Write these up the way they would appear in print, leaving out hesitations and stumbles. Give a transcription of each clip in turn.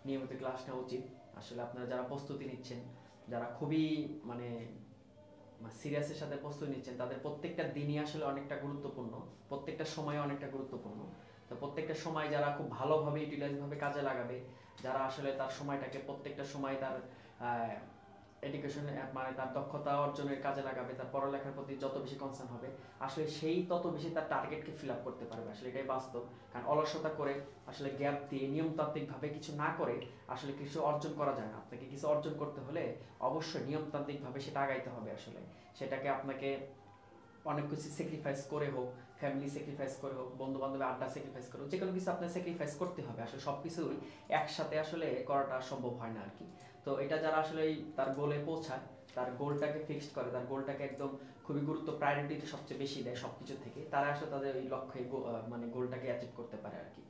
নিয়মিত ক্লাস নেওয়া উচিত। আসলে আপনারা যারা প্রস্তুতি নিচ্ছেন, যারা খুবই মানে সিরিয়াসের সাথে প্রস্তুতি নিচ্ছেন, তাদের প্রত্যেকটা দিনই আসলে অনেকটা গুরুত্বপূর্ণ, প্রত্যেকটা সময় অনেকটা গুরুত্বপূর্ণ। তো প্রত্যেকটা সময় যারা খুব ভালোভাবে ইউটিলাইজভাবে কাজে লাগাবে, যারা আসলে তার সময়টাকে প্রত্যেকটা সময় তার এডুকেশন মানে তার দক্ষতা অর্জনের কাজে লাগাবে, তার পড়ালেখার প্রতি যত বেশি কনসার্ন হবে, আসলে সেই তত বেশি তার টার্গেটকে ফিল আপ করতে পারবে। আসলে এটাই বাস্তব। কারণ অলসতা করে আসলে গ্যাপ দিয়ে নিয়মতান্ত্রিকভাবে কিছু না করে আসলে কিছু অর্জন করা যায় না। আপনাকে কিছু অর্জন করতে হলে অবশ্যই নিয়মতান্ত্রিকভাবে সেটা আগাইতে হবে। আসলে সেটাকে আপনাকে অনেক কিছু স্যাক্রিফাইস করে হোক, ফ্যামিলি স্যাক্রিফাইস করে হোক, বন্ধু বান্ধবের আড্ডা স্যাক্রিফাইস করে হোক, যে কোনো কিছু আপনার স্যাক্রিফাইস করতে হবে। আসলে সব কিছুই একসাথে আসলে করাটা সম্ভব হয় না আর কি। তো এটা যারা আসলে তার গোলে পৌঁছায়, তার গোলটাকে ফিক্সড করে, তার গোলটাকে একদম খুবই গুরুত্ব প্রায়োরিটিতে সবচেয়ে বেশি দেয় সব কিছু থেকে, তারা আসলে তাদের ওই লক্ষ্যে মানে গোলটাকে অ্যাচিভ করতে পারে আর কি।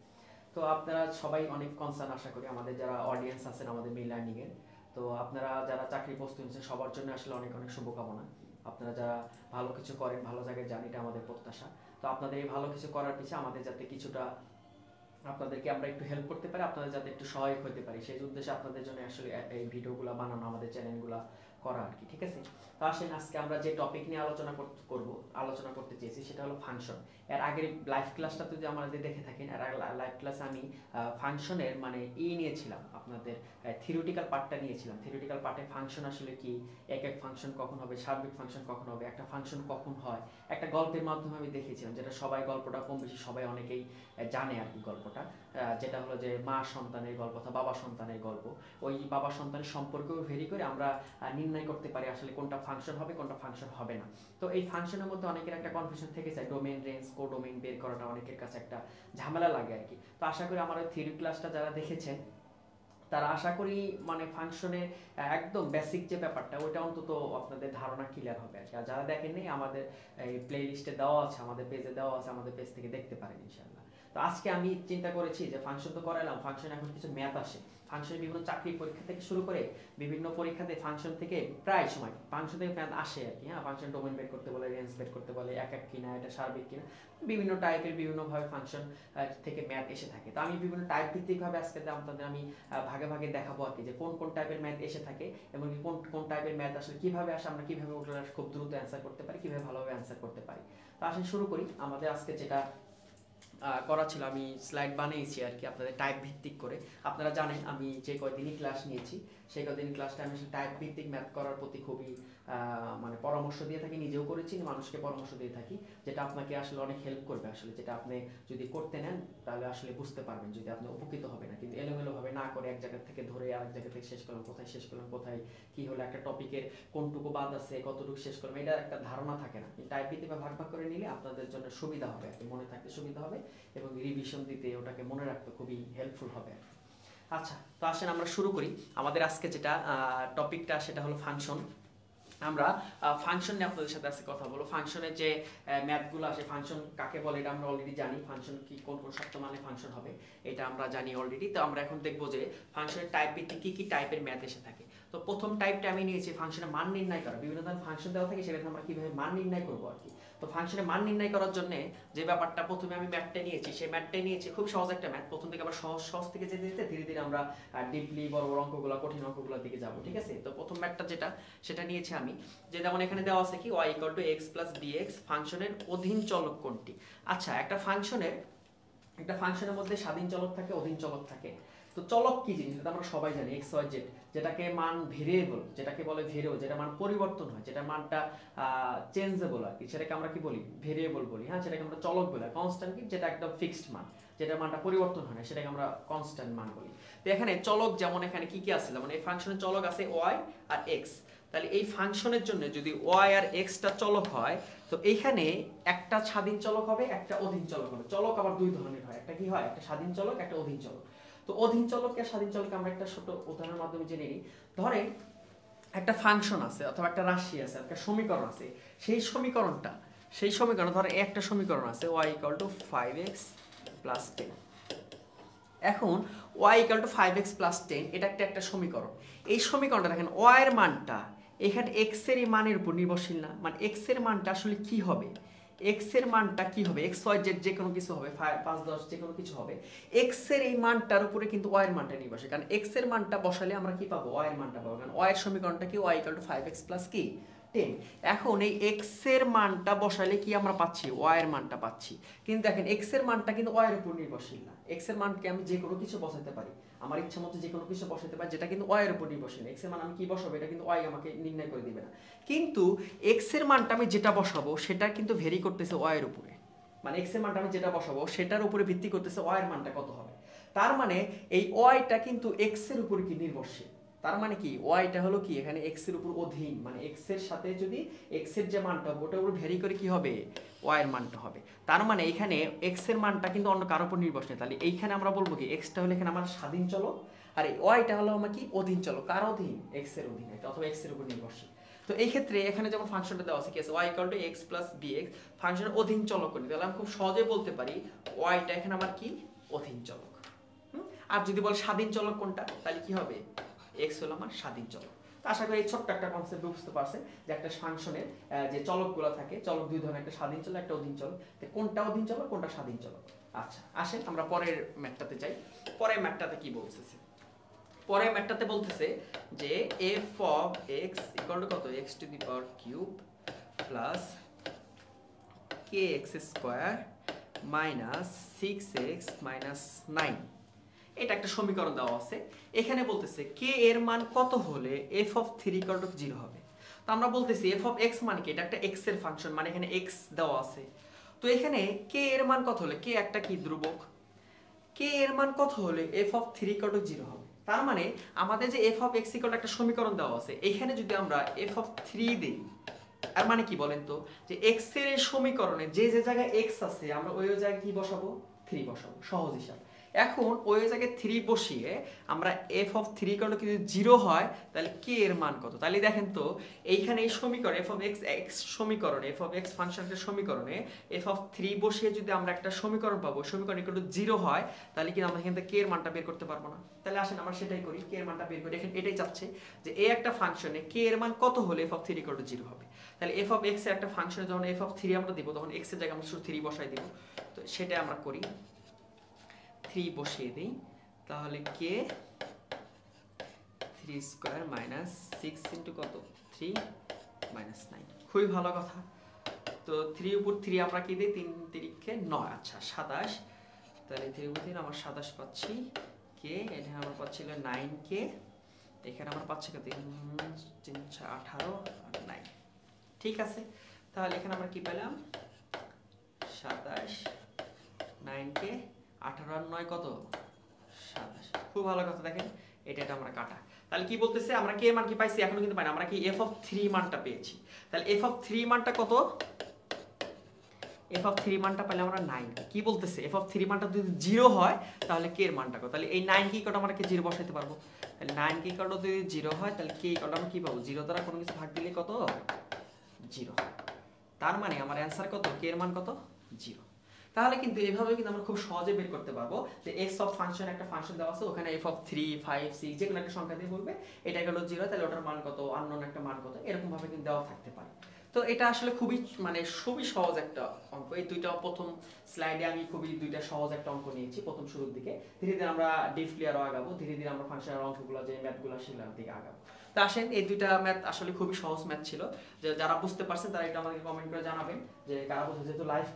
তো আপনারা সবাই অনেক কনসার্ন আশা করি, আমাদের যারা অডিয়েন্স আছেন আমাদের মিল লার্নিংয়ের, তো আপনারা যারা চাকরি প্রস্তুতি নিচ্ছেন সবার জন্য আসলে অনেক অনেক শুভকামনা। আপনারা যারা ভালো কিছু করেন, ভালো জায়গায় যান, এটা আমাদের প্রত্যাশা। তো আপনাদের এই ভালো কিছু করার পিছনে আমাদের যাতে কিছুটা আপনাদেরকে আমরা একটু হেল্প করতে পারি, আপনাদের যাতে একটু সহায়ক হতে পারি, সেই উদ্দেশ্যে আপনাদের জন্য আসলে এই ভিডিওগুলো বানানো, আমাদের চ্যানেলগুলো করা আর কি। ঠিক আছে? তো আসেন আজকে আমরা যে টপিক নিয়ে আলোচনা করতে চেয়েছি সেটা হলো ফাংশন। এর আগের লাইভ ক্লাসটা যদি আমাদের দেখে থাকেন, এর লাইভ ক্লাসে আমি ফাংশনের মানে নিয়েছিলাম, আপনাদের থিওরিটিক্যাল পার্টটা নিয়েছিলাম। থিওরিটিক্যাল পার্টে ফাংশন আসলে কি, এক ফাংশন কখন হবে, সার্বিক ফাংশন কখন হবে, একটা ফাংশন কখন হয়, একটা গল্পের মাধ্যমে আমি দেখিয়েছিলাম, যেটা সবাই গল্পটা কম বেশি সবাই অনেকেই জানে আর কি গল্পটা, যেটা হলো যে মা সন্তানের গল্প অথবা বাবা সন্তানের গল্প। ওই বাবা সন্তানের সম্পর্কেও ভেরি করে আমরা নির্ণয় করতে পারি আসলে কোনটা ফাংশন হবে, কোনটা ফাংশন হবে না। তো এই ফাংশনের মধ্যে অনেকের একটা কনফিউশন থেকে যায়, ডোমেইন রেঞ্জ কোডোমেইন বের করাটা অনেকের কাছে একটা ঝামেলা লাগে আর কি। তো আশা করি আমার ওই থিওরি ক্লাসটা যারা দেখেছেন তারা আশা করি মানে ফাংশনের একদম বেসিক যে ব্যাপারটা ওটা অন্তত আপনাদের ধারণা ক্লিয়ার হবে আর কি। আর যারা দেখেননি আমাদের এই প্লে লিস্টে দেওয়া আছে, আমাদের পেজে দেওয়া আছে, আমাদের পেজ থেকে দেখতে পারেন ইনশাআল্লাহ। তো আজকে আমি চিন্তা করেছি যে ফাংশন তো করালাম, ফাংশন এখন কিছু ম্যাথ আসে। ফাংশনের বিভিন্ন চাকরি পরীক্ষা থেকে শুরু করে বিভিন্ন পরীক্ষাতে ফাংশন থেকে প্রায় সময় ফাংশন থেকে ম্যাথ আসে আর কি। হ্যাঁ, ফাংশন ডোমেইন বের করতে বলে, রেঞ্জ বের করতে বলে, এক কিনা, এটা সার্বিক কিনা, বিভিন্ন টাইপের বিভিন্নভাবে ফাংশন থেকে ম্যাথ এসে থাকে। তো আমি বিভিন্ন টাইপ ভিত্তিকভাবে আজকে আপনাদের আমি ভাগে ভাগে দেখাবো আর কি, যে কোন কোন টাইপের ম্যাথ এসে থাকে এবং কোন কোন টাইপের ম্যাথ আসলে কিভাবে আসে, আমরা কিভাবে ওগুলো খুব দ্রুত অ্যান্সার করতে পারি, কিভাবে ভালোভাবে অ্যান্সার করতে পারি। তো আসেন শুরু করি। আমাদের আজকে যেটা করা ছিল, আমি স্লাইড বানিয়েছি আর কি আপনাদের টাইপ ভিত্তিক করে। আপনারা জানেন আমি যে কয়দিনই ক্লাস নিয়েছি সেই কয়দিন ক্লাসটা আমি টাইপ ভিত্তিক ম্যাথ করার প্রতি খুবই মানে পরামর্শ দিয়ে থাকি, নিজেও করেছি, মানুষকে পরামর্শ দিয়ে থাকি, যেটা আপনাকে আসলে অনেক হেল্প করবে। আসলে যেটা আপনি যদি করতে নেন তাহলে আসলে বুঝতে পারবেন, যদি আপনি উপকৃত হবে না। কিন্তু এলোমেলোভাবে না করে এক জায়গা থেকে ধরে আরেক জায়গা থেকে শেষ করলাম, কোথায় শেষ করলাম, কোথায় কি হলো, একটা টপিকের কোনটুকু বাদ আছে, কতটুকু শেষ করলাম, এটা একটা ধারণা থাকে না। টাইপ ভিত্তিক ভাগ ভাগ করে নিলে আপনাদের জন্য সুবিধা হবে আর কি, মনে থাকতে সুবিধা হবে এবং রিভিশন দিতে ওটাকে মনে রাখতে খুবই হেল্পফুল হবে। আচ্ছা, তো আসেন আমরা শুরু করি। আমাদের আজকে যেটা টপিকটা সেটা হলো ফাংশন। আমরা ফাংশন নিয়ে আপনাদের সাথে আজকে কথা বলবো। ফাংশনের যে ম্যাথগুলো আসে, ফাংশন কাকে বলে এটা আমরা অলরেডি জানি, ফাংশন কি কোন কোন শর্ত মানে ফাংশন হবে এটা আমরা জানি অলরেডি। তো আমরা এখন দেখবো যে ফাংশনের টাইপ ভিত্তিক কি কি টাইপের ম্যাথ এসে থাকে। তো প্রথম টাইপটা আমি নিয়েছি ফাংশনের মান নির্ণয় করা। বিভিন্ন ধরনের ফাংশন দেওয়া থাকে, সেখানে আমরা কিভাবে মান নির্ণয় করবো আর কি। তো ফাংশনের মান নির্ণয় করার জন্য যে ব্যাপারটা, প্রথমে আমি ম্যাথটা নিয়েছি, সেই ম্যাথটা নিয়েছি খুব সহজ একটা ম্যাথ। প্রথম থেকে আবার সহজ সহজ থেকে যেতে যেতে ধীরে ধীরে আমরা ডিপলি বড় বড় অঙ্কগুলো, কঠিন অঙ্কগুলোর দিকে যাবো। ঠিক আছে? তো প্রথম ম্যাথটা যেটা সেটা নিয়েছি আমি, যে যেমন এখানে দেওয়া আছে কি y = x + bx, ফাংশনের অধীন চলক কোনটি। আচ্ছা, একটা ফাংশনের মধ্যে স্বাধীন চলক থাকে, অধীন চলক থাকে। তো চলক কি জিনিস এটা আমরা সবাই জানি, x y z, যেটাকে মান ভেরিয়েবল, যেটাকে বলে ভেরিয়েবল, যেটা মান পরিবর্তন হয়, যেটা মানটা চেঞ্জেবল আর কি, সেটাকে আমরা কি বলি, ভেরিয়েবল বলি। হ্যাঁ, সেটাকে আমরা চলক বলি। কনস্ট্যান্ট কি, যেটা একদম ফিক্সড মান, যেটা মানটা পরিবর্তন হয় না, সেটাকে আমরা কনস্ট্যান্ট মান বলি। তো এখানে চলক যেমন এখানে কি কি আছে, যেমন এই ফাংশনের চলক আছে y আর x। তাহলে এই ফাংশনের জন্য যদি y আর x টা চলক হয়, তো এইখানে একটা স্বাধীন চলক হবে, একটা অধীন চলক হবে। চলক আবার দুই ধরনের হয়, একটা কি হয়, একটা স্বাধীন চলক, একটা অধীন চলক। তো অধীন চলককে স্বাধীন চলককে আমরা একটা ছোট উদাহরণের মাধ্যমে জেনে নিই। ধরেন একটা ফাংশন আছে অথবা একটা রাশি আছে, একটা সমীকরণ আছে, সেই সমীকরণ ধরেন একটা সমীকরণ আছে y = 5x + 10। এখন y = 5x + 10 এটা একটা সমীকরণ। এই সমীকরণটা দেখেন y এর মানটা এখানে x এর মানের উপর নির্ভরশীল না, মানে x এর মানটা আসলে কি হবে, x এর মানটা কি হবে, x y z যে কোনো কিছু হবে, 5 10 যে কোনো কিছু হবে, x এর এই মানটার উপরে কিন্তু y এর মানটা নির্ভরশীল, কারণ x এর মানটা বসালে আমরা কি পাবো, y এর মানটা পাবো, কারণ y এর সমীকরণটা কি, y = 5x + কি 10। এখন এই x এর মানটা বসালে কি আমরা পাচ্ছি, y এর মানটা পাচ্ছি, কিন্তু দেখেন x এর মানটা কিন্তু y এর উপর নির্ভরশীল না, x এর মানকে আমি যে কোনো কিছু বসাতে পারি, আমার ইচ্ছা মতো যে কোনো কিছু বসাতে পারি, যেটা কিন্তু y এর উপর নির্ভরশীল। x এর মান আমি কি বসাবো এটা কিন্তু y আমাকে নির্ণয় করে দিবে না, কিন্তু x এর মানটা আমি যেটা বসাবো সেটা কিন্তু ভেরি করতেছে y এর উপরে, মানে x এর মানটা আমি যেটা বসাবো সেটার উপরে ভিত্তি করতেছে y এর মানটা কত হবে। তার মানে এই y টা কিন্তু x এর উপর কি নির্ভরশীল, তার মানে কি y টা হলো কি এখানে x এর উপর অধীন, মানে x এর সাথে যদি x এর যে মানটা হবে ওটার উপর ভেরি করে কি হবে, y এর মানটা হবে। তার মানে এখানে x এর মানটা কিন্তু অন্য কারোর উপর নির্ভরশীল, তাহলে এইখানে আমরা বলবো কি x টা হলো এখানে আমার স্বাধীন চলক, আর এই y টা হলো আমার কি অধীন চলক, কার অধীন, x এর অধীন অথবা x এর উপর নির্ভরশীল। তো এই ক্ষেত্রে এখানে যেমন ফাংশনটা দেওয়া আছে কি আছে, y = x + bx, ফাংশনের অধীন চলক করে, তাহলে আমি খুব সহজে বলতে পারি y টা এখানে আমার কি অধীন চলক। আর যদি বল স্বাধীন চলক কোনটা, তাহলে কি হবে, x হলো আমার স্বাধীন চলক। তো আশা করি এই ছোট্ট একটা কনসেপ্ট বুঝতে পারছেন যে একটা ফাংশনের যে চলকগুলো থাকে, চলক দুই ধরনের, একটা স্বাধীন চলক একটা অধীন চলক, তো কোনটা অধীন চলক কোনটা স্বাধীন চলক। আচ্ছা আসেন আমরা পরের ম্যাথটাতে যাই। পরের ম্যাথটাতে কি বলতেছে, পরের ম্যাথটাতে বলতেছে যে f of x = কত, x³ plus kx² minus 6x minus 9, এটা একটা সমীকরণ দেওয়া আছে। এখানে বলতেছে k এর মান কত হলে f of 3 = 0 হবে। তো আমরা বলতেছি f of x মানে কি, এটা একটা x এর ফাংশন, মানে এখানে x দেওয়া আছে। তো এখানে k এর মান কত হলে, k একটা কি ধ্রুবক, k এর মান কত হলে f of 3 = 0 হবে। তার মানে আমাদের যে f of x = একটা সমীকরণ দেওয়া আছে, এখানে যদি আমরা f of 3 দেই, আর মানে কি বলেন তো, যে x এর এই সমীকরণে যে যে জায়গায় x আছে আমরা ওই জায়গায় কি বসাবো, 3 বসাবো, সহজ হিসাব। এখন ওই জায়গায় 3 বসিয়ে আমরা f of 3 = যদি 0 হয় তাহলে k এর মান কত, তাহলে দেখেন তো এইখানে এই সমীকরণ f of x সমীকরণে, f of x ফাংশনের সমীকরণে f of 3 বসিয়ে যদি আমরা একটা সমীকরণ পাবো, সমীকরণ = 0 হয়, তাহলে কি আমরা এখান থেকে k এর মানটা বের করতে পারবো না। তাহলে আসেন আমরা সেটাই করি, k এর মানটা বের করি। এখানে এটাই চাচ্ছে যে এই একটা ফাংশনে k এর মান কত হলে f of 3 = 0 হবে। তাহলে f of x এর একটা ফাংশনে যখন f of 3 আমরা দিব, তখন x এর জায়গায় আমরা শুধু 3 বসাই দিব। তো সেটা আমরা করি, 3 বসিয়ে দিই, তাহলে k 3² মাইনাস 6 ইনটু কত, 3 মাইনাস 9, খুবই ভালো কথা। তো 3 উপর 3 আমরা কি দিই, 3 3 9, আচ্ছা 27, তাহলে 3 উপর 3 আমার 27 পাচ্ছি, k এখানে আমরা পাচ্ছিল 9k, এখানে আমরা পাচ্ছি কত, 3 18 আর 9, ঠিক আছে। তাহলে এখানে আমরা কি পেলাম, 27, 9k, 18 আর 9 কত, 27, খুব ভালো কথা। দেখেন এটা আমরা কাটা, তাহলে কি বলতেছে, আমরা k এর মান কি পাইছি, এখনো কিন্তু পাইনি, আমরা কি f of 3 মানটা পেয়েছি। তাহলে f of 3 মানটা কত, f of 3 মানটা পেলে আমরা 9, কি বলতেছে f of 3 মানটা যদি 0 হয় তাহলে k এর মানটা কত, তাহলে এই 9 কি কত আমরা কি 0 বসাইতে পারবো, তাহলে 9 কি কত যদি 0 হয় তাহলে k কত আমরা কি পাবো, 0 দ্বারা কোনো কিছু ভাগ দিলে কত, 0। তার মানে আমার অ্যানসার কত, k এর মান কত, 0। তাহলে কিন্তু এইভাবে কিন্তু আমরা খুব সহজে বের করতে পারবো যে x অফ ফাংশন, একটা ফাংশন দেওয়া আছে, ওখানে f of 3 5 6 যে কোনো একটা সংখ্যা দিয়ে বলবে এটা হলো 0, তাহলে ওটার মান কত, আননোন একটা মান কত, এরকম ভাবে কিন্তু দেওয়া থাকতে পারে। তো এটা আসলে খুবই সহজ একটা অঙ্ক। এই দুইটা প্রথম স্লাইডে আমি খুবই দুইটা সহজ একটা অঙ্ক নিয়েছি প্রথম শুরুর দিকে, ধীরে ধীরে আমরা ডিপলি আরো আগাবো, ধীরে ধীরে আমরা ফাংশনের অঙ্কগুলো যে ম্যাথগুলো সেগুলোর দিকে আগাবো। তো আসেন এই দুইটা ম্যাথ আসলে খুবই সহজ ম্যাথ ছিল, যে যারা বুঝতে পারছেন তারা এটা আমাদেরকে কমেন্ট করে জানাবেন যে কারা বুঝছে, যেহেতু লাইভ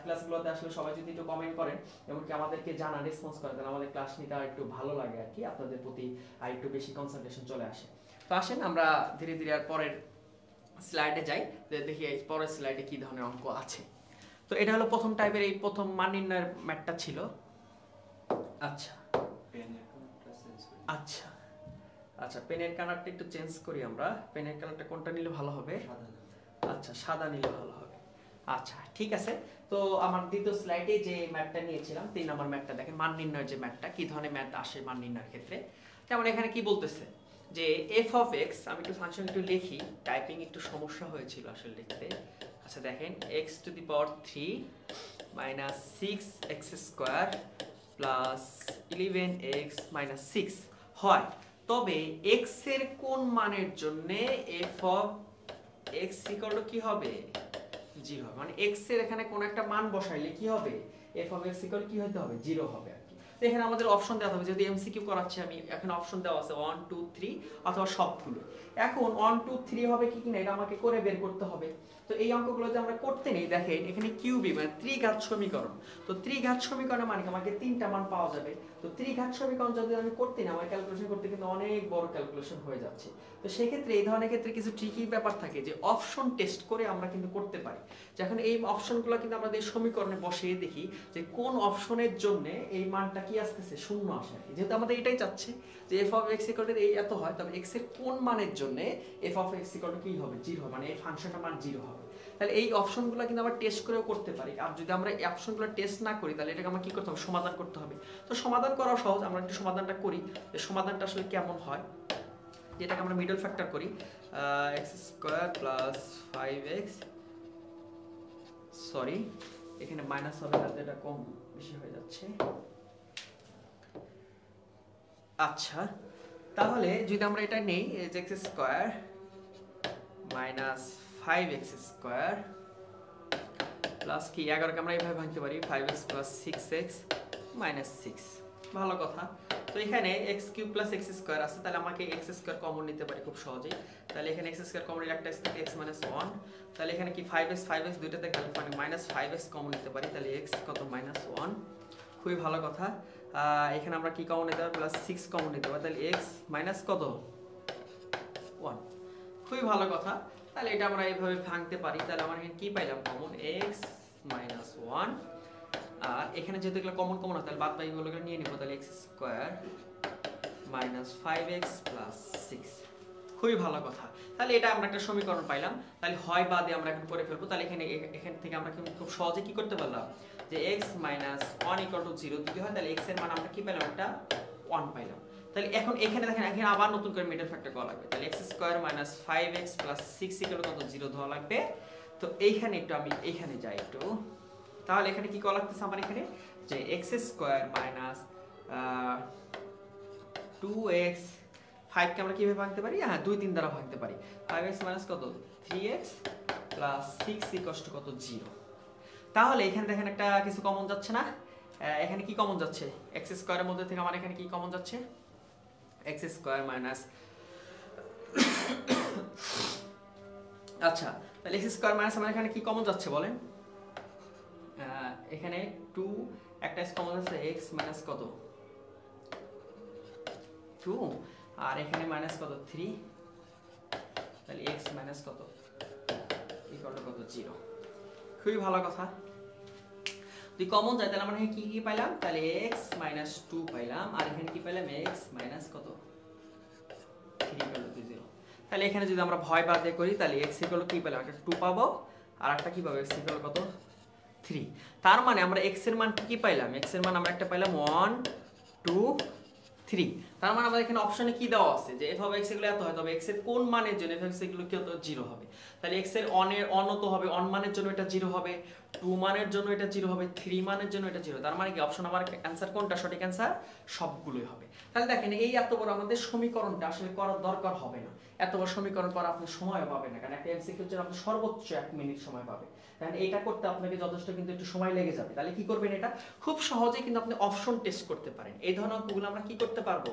ক্লাসগুলোতে আসলে সবাই যদি একটু কমেন্ট করেন, এমনকি আমাদেরকে জানা রেসপন্স করেন, তাহলে আমাদের ক্লাস নিতে আর একটু ভালো লাগে আর কি, আপনাদের প্রতি আর একটু বেশি কনসেন্ট্রেশন চলে আসে। তো আসেন আমরা ধীরে ধীরে আর পরের স্লাইডে যাই, দেখি এই পরের স্লাইডে কি ধরনের অঙ্ক আছে। তো এটা হলো প্রথম টাইপের, এই প্রথম মান নির্ণয়ের ম্যাথটা ছিল। আচ্ছা আচ্ছা আচ্ছা পেনের কালারটা একটু চেঞ্জ করি আমরা, পেনের কালারটা কোনটা নিলে ভালো হবে, আচ্ছা সাদা নিলে ভালো হবে। আচ্ছা ঠিক আছে। তো আমার দ্বিতীয় স্লাইডে যে ম্যাথটা নিয়েছিলাম 3 নম্বর ম্যাথটা দেখেন, মান নির্ণয়ের যে ম্যাথটা, কি ধরনের ম্যাথ আসে মান নির্ণয়ের ক্ষেত্রে। যেমন এখানে কি বলতেছে যে f of x, আমি একটু ফাংশন একটু লিখি, টাইপিং একটু সমস্যা হয়েছিল আসলে লিখতে। আচ্ছা দেখেন x⁻³ minus 6x² plus 11x minus 6 হয়, তবে x এর কোন মানের জন্য f of x = কি হবে, 0 হবে, মানে x এর এখানে কোন একটা মান বসাইলে কি হবে, f of x ইকুয়াল কি হতে হবে, 0 হবে আর কি। তো এখানে আমাদের অপশন দেওয়া হবে, যদি এমসিকিউ করাচ্ছি আমি, এখানে অপশন দেওয়া আছে 1 2 3 অথবা সবগুলো। এখন 1 2 3 হবে কি কিনা এটা আমাকে করে বের করতে হবে। তো এই অঙ্কগুলো যে আমরা করতে নেই, দেখেন এখানে কিউবি মানে ত্রিঘাত সমীকরণ। তো ত্রিঘাত সমীকরণে মানে আমাকে তিনটা মান পাওয়া যাবে। তো ত্রিঘাত সমীকরণ যদি আমি করতে না, আমার ক্যালকুলেশন করতে কিন্তু অনেক বড় ক্যালকুলেশন হয়ে যাচ্ছে। তো সেই ক্ষেত্রে এই ধরনের ক্ষেত্রে কিছু ট্রিকি ব্যাপার থাকে যে অপশন টেস্ট করে আমরা কিন্তু করতে পারি। যখন এই অপশনগুলো কিন্তু আমাদের সমীকরণে বসিয়ে দেখি যে কোন অপশনের জন্য এই মানটা কি আসতেছে, শূন্য আসে। যেহেতু আমাদের এটাই চাচ্ছে যে f of x equal to এই এত হয়, তবে x এর কোন মানের জন্য f of x equal to কি হবে, 0 হবে, মানে এই ফাংশনটার মান 0 হবে। তাহলে এই অপশনগুলো কিন্তু আমরা টেস্ট করেও করতে পারি। আর যদি আমরা এই অপশনগুলো টেস্ট না করি তাহলে এটাকে আমরা কি করতে হবে, সমাধান করতে হবে। তো সমাধান করা সহজ, আমরা একটু সমাধানটা করি যে সমাধানটা আসলে কেমন হয়। যেটাকে আমরা মিডল ফ্যাক্টর করি, x square plus 5x, sorry এখানে মাইনাস হবে না, এটা কম বেশি হয়ে যাচ্ছে। আচ্ছা, তাহলে যদি আমরা এটা নেই x square minus 5x square plus কি 11 কে আমরা এইভাবে ভাঙতে পারি 5x প্লাস 6x মাইনাস 6, ভালো কথা। তো এখানে x cube plus x square আছে, তাহলে আমাকে x স্কয়ার কমন নিতে পারি খুব সহজেই। তাহলে এখানে x স্কয়ার কমন নিলে একটা x থাকে x মাইনাস 1, তাহলে এখানে কি 5x দুইটাতে গেল, মানে মাইনাস 5x কমন নিতে পারি, তাহলে x কত মাইনাস 1, খুবই ভালো কথা। এখানে আমরা কি কমন নিতে পারি, প্লাস 6 কমন নিতে পারি, তাহলে x মাইনাস কত 1, খুবই ভালো কথা। তাহলে এটা আমরা এইভাবে ভাঙতে পারি। তাহলে আমরা এখানে কি পাইলাম, কমন x মাইনাস 1, আর এখানে যেহেতু এগুলো কমন কমন হয় তাহলে বাদ বাকিগুলো নিয়ে নিব, তাহলে x square minus 5x plus 6, খুবই ভালো কথা। তাহলে এটা আমরা একটা সমীকরণ পাইলাম। তাহলে হয় বাদে আমরা এখন করে ফেলবো। তাহলে এখান থেকে আমরা খুব সহজে কি করতে পারলাম যে x মাইনাস 1 ইকুয়াল টু 0 যদি হয় তাহলে x এর মান আমরা কি পেলাম, একটা 1 পাইলাম। তাহলে এখন এখানে দেখেন এখানে আবার নতুন করে মিডল ফ্যাক্টর করা লাগবে। তাহলে x square minus 5x plus 6 equal to কত, 0 ধরা লাগবে। তো এইখানে একটু আমি এইখানে যাই একটু, তাহলে এখানে কি করা লাগতেছে আমার, এখানে যে x স্কয়ার মাইনাস 2x, 5 কে আমরা কিভাবে ভাঙতে পারি, হ্যাঁ 2 3 দ্বারা ভাঙতে পারি। 5x মাইনাস কত 3x প্লাস 6 ইকুয়াল টু কত 0। তাহলে এখানে দেখেন একটা কিছু কমন যাচ্ছে না, এখানে কি কমন যাচ্ছে, x স্কয়ারের মধ্যে থেকে আমার এখানে কি কমন যাচ্ছে, x স্কয়ার মাইনাস আচ্ছা, তাহলে x স্কয়ার মাইনাস আমার এখানে কি কমন যাচ্ছে বলেন, এখানে 2 একটা কমন যাচ্ছে, x মাইনাস কত 2, আর এখানে মাইনাস কত 3, তাহলে x মাইনাস কত ইকুয়াল টু কত 0, খুবই ভালো কথা। যদি কমন যায় তাহলে আমরা এখানে কি কি পাইলাম, তাহলে x মাইনাস 2 পাইলাম, আর এখানে কি পাইলাম x মাইনাস কত 3 ইকুয়াল টু 0। তাহলে এখানে যদি আমরা ভয় বাদ দিয়ে করি তাহলে x ইকুয়াল কি পেলাম, একটা 2 পাবো, আর একটা কি পাবো x ইকুয়াল কত 3। তার মানে আমরা x এর মান কি পাইলাম, x এর মান আমরা একটা পাইলাম 1 2 3। তার মানে আমাদের এখানে অপশনে কি দেওয়া আছে যে f of x এগুলো এত হয়, তবে x এর কোন মানের জন্য f of x এগুলো কি হতো 0 হবে। তাহলে x এর অন তো হবে, অন মানের জন্য এটা 0 হবে, 2 মানের জন্য এটা 0 হবে, 3 মানের জন্য এটা 0। তার মানে কি অপশন আমার অ্যানসার কোনটা, সঠিক অ্যানসার সবগুলোই হবে। তাহলে দেখেন এই এত বড় আমাদের সমীকরণটা আসলে করার দরকার হবে না, এত বড় সমীকরণ করা আপনি সময়ও পাবেন না, কারণ একটা এমসিকিউর জন্য আপনি সর্বোচ্চ 1 মিনিট সময় পাবেন। তাহলে এটা করতে আপনাকে যথেষ্ট কিন্তু একটু সময় লেগে যাবে। তাহলে কি করবেন, এটা খুব সহজেই কিন্তু আপনি অপশন টেস্ট করতে পারেন। এই ধরনের অঙ্কগুলো আমরা কি করতে পারবো,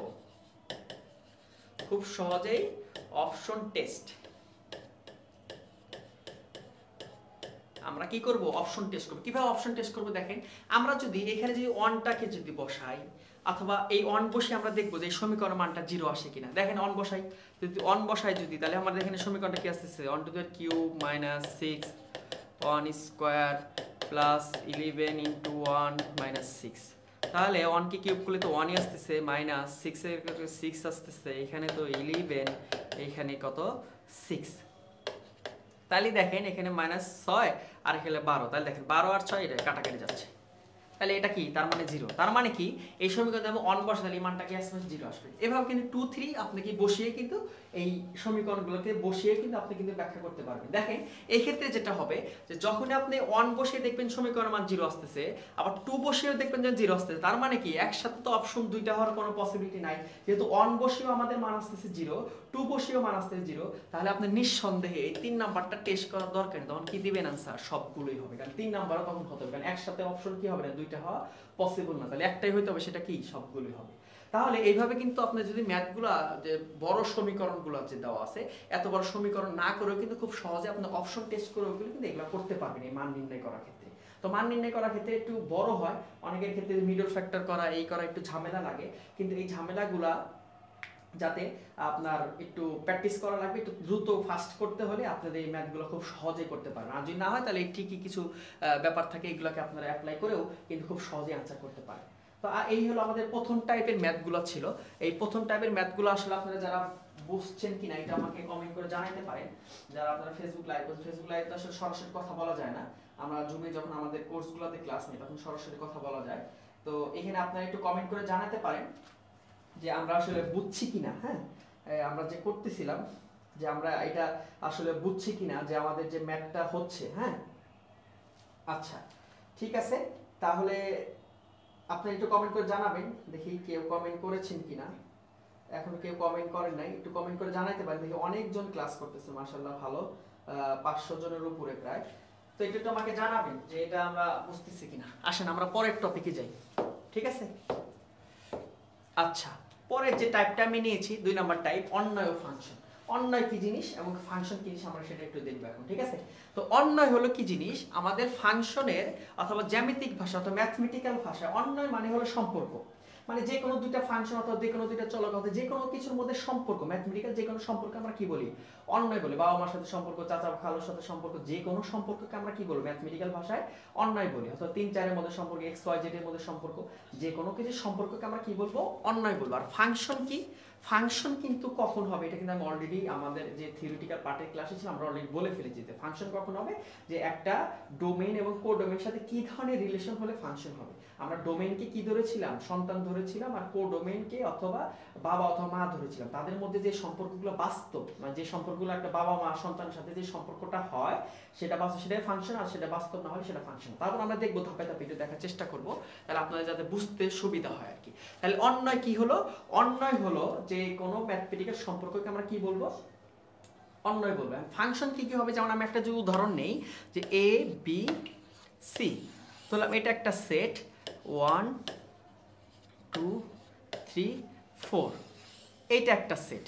খুব সহজেই অপশন টেস্ট আমরা কি করব, অপশন টেস্ট করব। কিভাবে অপশন টেস্ট করব, দেখেন আমরা যদি এখানে যদি 1টাকে যদি বসাই অথবা এই 1 বসে আমরা দেখব যে এই সমীকরণ মানটা 0 আসে কিনা। দেখেন 1 বসাই, যদি 1 বসাই যদি, তাহলে আমাদের এখানে সমীকরণটা কি আসছে 1 to the cube minus 6 1 square plus 11 into 1 minus 6। তাহলে 1 কে কিউব করলে তো 1ই আসতেছে, মাইনাস 6 এর 6 আসতেছে, এখানে তো 11, এইখানে কত 6। তাহলে দেখেন এখানে মাইনাস 6 আর এখানে 12, তাহলে দেখেন 12 আর 6 এটা কাটাকাটি যাচ্ছে। তাহলে এটা কি, তার মানে 0। তার মানে কি এই সমীকরণে আমি 1 বসাই তাহলে এই মানটা কি আসবে, 0 আসবে। এভাবে কিন্তু 2 3 আপনি কি বসিয়ে কিন্তু এই সমীকরণগুলোকে বসিয়ে কিন্তু আপনি কিন্তু ব্যাখ্যা করতে পারবেন। দেখেন এই ক্ষেত্রে যেটা হবে যে যখন আপনি 1 বসিয়ে দেখবেন সমীকরণের মান 0 আসতেছে, আবার 2 বসিয়েও দেখবেন যে 0 আসতেছে, তার মানে কি একসাথে তো অপশন দুইটা হওয়ার কোনো পসিবিলিটি নাই। যেহেতু 1 বসিয়েও আমাদের মান আসতেছে 0, 2 বসিয়েও মান আসতেছে 0, তাহলে আপনি নিঃসন্দেহে এই 3 নাম্বারটা টেস্ট করার দরকার নেই। তখন কি দিবেন আনসার, সবগুলোই হবে, কারণ 3 নাম্বারও তখন হতে হবে, কারণ একসাথে অপশন কি হবে না, দুইটা হওয়া পসিবল না, তাহলে একটাই হইতে হবে, সেটা কি, সবগুলোই হবে। তাহলে এইভাবে কিন্তু আপনি যদি ম্যাথগুলা যে বড় সমীকরণগুলো যে দেওয়া আছে, এত বড় সমীকরণ না করেও কিন্তু খুব সহজে আপনি অপশন টেস্ট করেও কিন্তু এগুলো করতে পারবেন এই মান নির্ণয় করার ক্ষেত্রে। তো মান নির্ণয় করার ক্ষেত্রে একটু বড় হয়, অনেকের ক্ষেত্রে মিডল ফ্যাক্টর করা এই করা একটু ঝামেলা লাগে, কিন্তু এই ঝামেলাগুলা যাতে আপনার একটু প্র্যাকটিস করা লাগবে, একটু দ্রুত ফাস্ট করতে হলে আপনাদের এই ম্যাথগুলো খুব সহজে করতে পারবেন। আর যদি না হয় তাহলে ঠিকই কিছু ব্যাপার থাকে, এগুলোকে আপনারা অ্যাপ্লাই করেও কিন্তু খুব সহজে আনসার করতে পারেন। তো এই হলো আমাদের প্রথম টাইপের ম্যাথগুলো ছিল। এই প্রথম টাইপের ম্যাথগুলো আসলে আপনারা যারা বুঝছেন কিনা এটা আমাকে কমেন্ট করে জানাতে পারেন। যারা আপনারা ফেসবুক লাইভ করছেন, ফেসবুক লাইভ তো আসলে সরাসরি কথা বলা যায় না, আমরা জুমে যখন আমাদের কোর্সগুলোতে ক্লাস নিই তখন সরাসরি কথা বলা যায়। তো এখানে আপনারা একটু কমেন্ট করে জানাতে পারেন যে আমরা আসলে বুঝছি কিনা। হ্যাঁ, আমরা যে করতেছিলাম যে আমরা এটা আসলে বুঝছি কিনা যে আমাদের যে ম্যাথটা হচ্ছে। হ্যাঁ, আচ্ছা ঠিক আছে, তাহলে আপনি একটু কমেন্ট করে জানাবেন, দেখি কেউ কমেন্ট করেছেন কিনা। এখন কেউ কমেন্ট করেন নাই, একটু কমেন্ট করে জানাইতে পারেন। দেখি অনেকজন ক্লাস করতেছে, মাশাআল্লাহ ভালো, 500 জনের উপরে প্রায়। তো একটু আমাকে জানাবেন যে এটা আমরা বুঝতেছি কিনা। আসেন আমরা পরের টপিকে যাই, ঠিক আছে? আচ্ছা, পরের যে টাইপটা আমি নিয়েছি 2 নাম্বার টাইপ, অন্বয় ফাংশন। অন্বয় কি জিনিস এবং ফাংশন কি জিনিস আমরা সেটা একটু দেখব এখন, ঠিক আছে? তো অন্বয় হলো কি জিনিস, আমাদের ফাংশনের অথবা জ্যামিতিক ভাষা অথবা ম্যাথমেটিক্যাল ভাষা অন্বয় মানে হলো সম্পর্ক। মানে যে কোনো দুইটা ফাংশন অথবা যে কোনো দুইটা চলক অথবা যে কোনো কিছুর মধ্যে সম্পর্ক, ম্যাথমেটিক্যাল যে কোনো সম্পর্ক আমরা কি বলি, অন্বয় বলি। বাবা মার সাথে সম্পর্ক, চাচা খালুর সাথে সম্পর্ক, যে কোনো সম্পর্ককে আমরা কি বলবো, ম্যাথমেটিক্যাল ভাষায় অন্বয় বলি। অথবা 3 4 এর মধ্যে সম্পর্ক, x y z এর মধ্যে সম্পর্ক, যে কোনো কিছু সম্পর্ককে আমরা কি বলবো, অন্বয় বলবো। আর ফাংশন কি, ফাংশন কিন্তু কখন হবে এটা কিন্তু আমি অলরেডি আমাদের যে থিওরিটিক্যাল পার্টের ক্লাসে ছিল আমরা অলরেডি বলে ফেলেছি যে ফাংশন কখন হবে, যে একটা ডোমেইন এবং কোডোমেইনের সাথে কি ধরনের রিলেশন হলে ফাংশন হবে। আমরা ডোমেইনকে কি ধরেছিলাম, সন্তান ধরেছিলাম, আর কোডোমেইনকে অথবা বাবা অথবা মা ধরেছিলাম। তাদের মধ্যে যে সম্পর্কগুলো বাস্তব, মানে যে সম্পর্কগুলো একটা বাবা মা সন্তানের সাথে যে সম্পর্কটা হয় সেটা বাস্তব, সেটাই ফাংশন, আর সেটা বাস্তব না হলে সেটা ফাংশন। তারপর আমরা দেখবো ধাপে ধাপে একটু দেখার চেষ্টা করব, তাহলে আপনাদের যাতে বুঝতে সুবিধা হয় আর কি। তাহলে অন্বয় কি হলো, অন্বয় হলো যে কোনো ম্যাথমেটিক্যাল সম্পর্ককে আমরা কি বলবো, অন্বয় বলবো। ফাংশন কি কি হবে, যেমন আমি একটা যে উদাহরণ নেই যে এ বি সি, ধরলাম এটা একটা সেট 1 2 3 4, এইটা একটা সেট।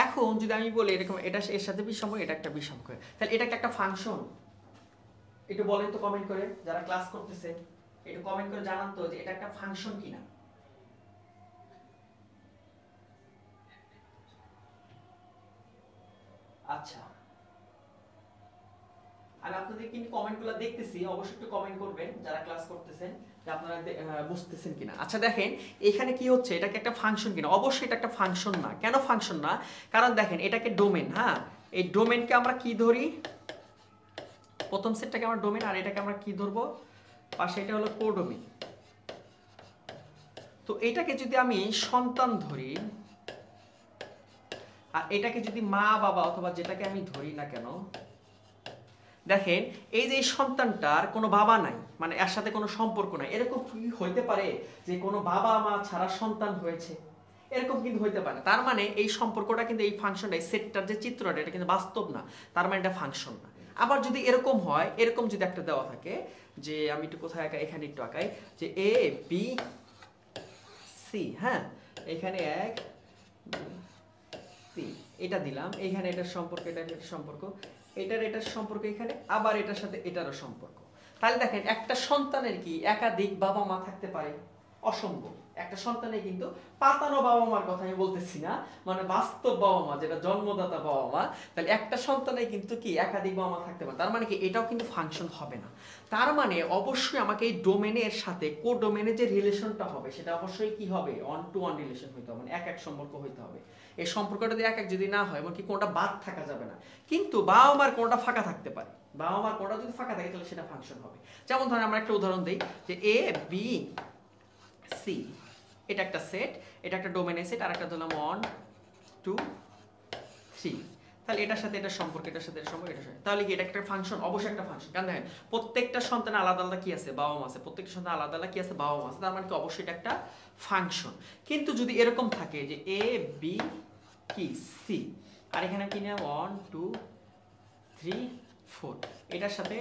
এখন যদি আমি বলি এরকম এটা এর সাথে বিষম, এটা একটা বিষম করে, তাহলে এটা একটা ফাংশন। একটু বলেন তো কমেন্ট করে, যারা ক্লাস করতেছে একটু কমেন্ট করে জানান তো যে এটা একটা ফাংশন কিনা। আচ্ছা, আমি আপনাদের কিন্তু কমেন্টগুলো দেখতেছি, অবশ্যই একটু কমেন্ট করবেন যারা ক্লাস করতেছেন যে আপনারা বুঝতেছেন কিনা। আচ্ছা দেখেন এখানে কি হচ্ছে, এটাকে একটা ফাংশন কিনা, অবশ্যই এটা একটা ফাংশন না। কেন ফাংশন না, কারণ দেখেন এটাকে ডোমেন, হ্যাঁ এই ডোমেনকে আমরা কি ধরি, প্রথম সেটটাকে আমরা ডোমেন, আর এটাকে আমরা কি ধরবো পাশে, এটা হলো কোডোমেন। তো এটাকে যদি আমি সন্তান ধরি আর এটাকে যদি মা বাবা অথবা যেটাকে আমি ধরি না কেন, দেখেন এই যে সন্তানটার কোনো বাবা নাই, মানে এর সাথে কোনো সম্পর্ক নাই। এরকম কি হইতে পারে যে কোনো বাবা মা ছাড়া সন্তান হয়েছে, এরকম কিন্তু হইতে পারে। তার মানে এই সম্পর্কটা কিন্তু এই ফাংশনটা, এই সেটটার যে চিত্রটা এটা কিন্তু বাস্তব না, তার মানে এটা ফাংশন না। আবার যদি এরকম হয়, এরকম যদি একটা দেওয়া থাকে যে আমি একটু কোথায় আঁকাই, এখানে একটু আঁকাই যে এ বি সি, হ্যাঁ এখানে 1 2 3 এটা দিলাম, এখানে এটার সম্পর্ক, এটার সম্পর্ক, এটার সম্পর্ক এখানে, আবার এটার সাথে এটারও সম্পর্ক। তাহলে দেখেন একটা সন্তানের কি একাধিক বাবা মা থাকতে পারে, অসম্ভব। একটা সন্তানে কিন্তু পাতানো বাবা মার কথা আমি বলতেছি না, মানে বাস্তব বাবা মা যেটা জন্মদাতা বাবা মা, তাহলে একটা সন্তানে কিন্তু কি একাধিক বাবা মা থাকতে পারে, তার মানে কি এটাও কিন্তু ফাংশন হবে না। তার মানে অবশ্যই আমাকে এই ডোমেনের সাথে কো ডোমেনের যে রিলেশনটা হবে সেটা অবশ্যই কি হবে, ওয়ান টু ওয়ান রিলেশন হইতে হবে, মানে এক এক সম্পর্ক হইতে হবে। এই সম্পর্কটা যদি এক এক যদি না হয়, এমনকি কোনটা বাদ থাকা যাবে না, কিন্তু বাবা মার কোনটা ফাঁকা থাকতে পারে, বাবা মার কোনটা যদি ফাঁকা থাকে তাহলে সেটা ফাংশন হবে। যেমন ধরেন আমরা একটা উদাহরণ দেই যে এ বি সি, এটা একটা সেট, এটা একটা ডোমেনের সেট, আর একটা ধরলাম 1 2 3, তাহলে এটার সাথে এটা সম্পর্ক, এটার সাথে এটা সম্পর্ক, এটার সাথে, তাহলে কি এটা একটা ফাংশন? অবশ্যই একটা ফাংশন। কারণ দেখেন প্রত্যেকটা সন্তান আলাদা আলাদা কি আছে, বাবা মা আছে, প্রত্যেকটা সন্তান আলাদা আলাদা কি আছে, বাবা মা আছে, তার মানে কি অবশ্যই এটা একটা ফাংশন। কিন্তু যদি এরকম থাকে যে এ বি কি সি, আর এখানে কি না 1 2 3 4, এটার সাথে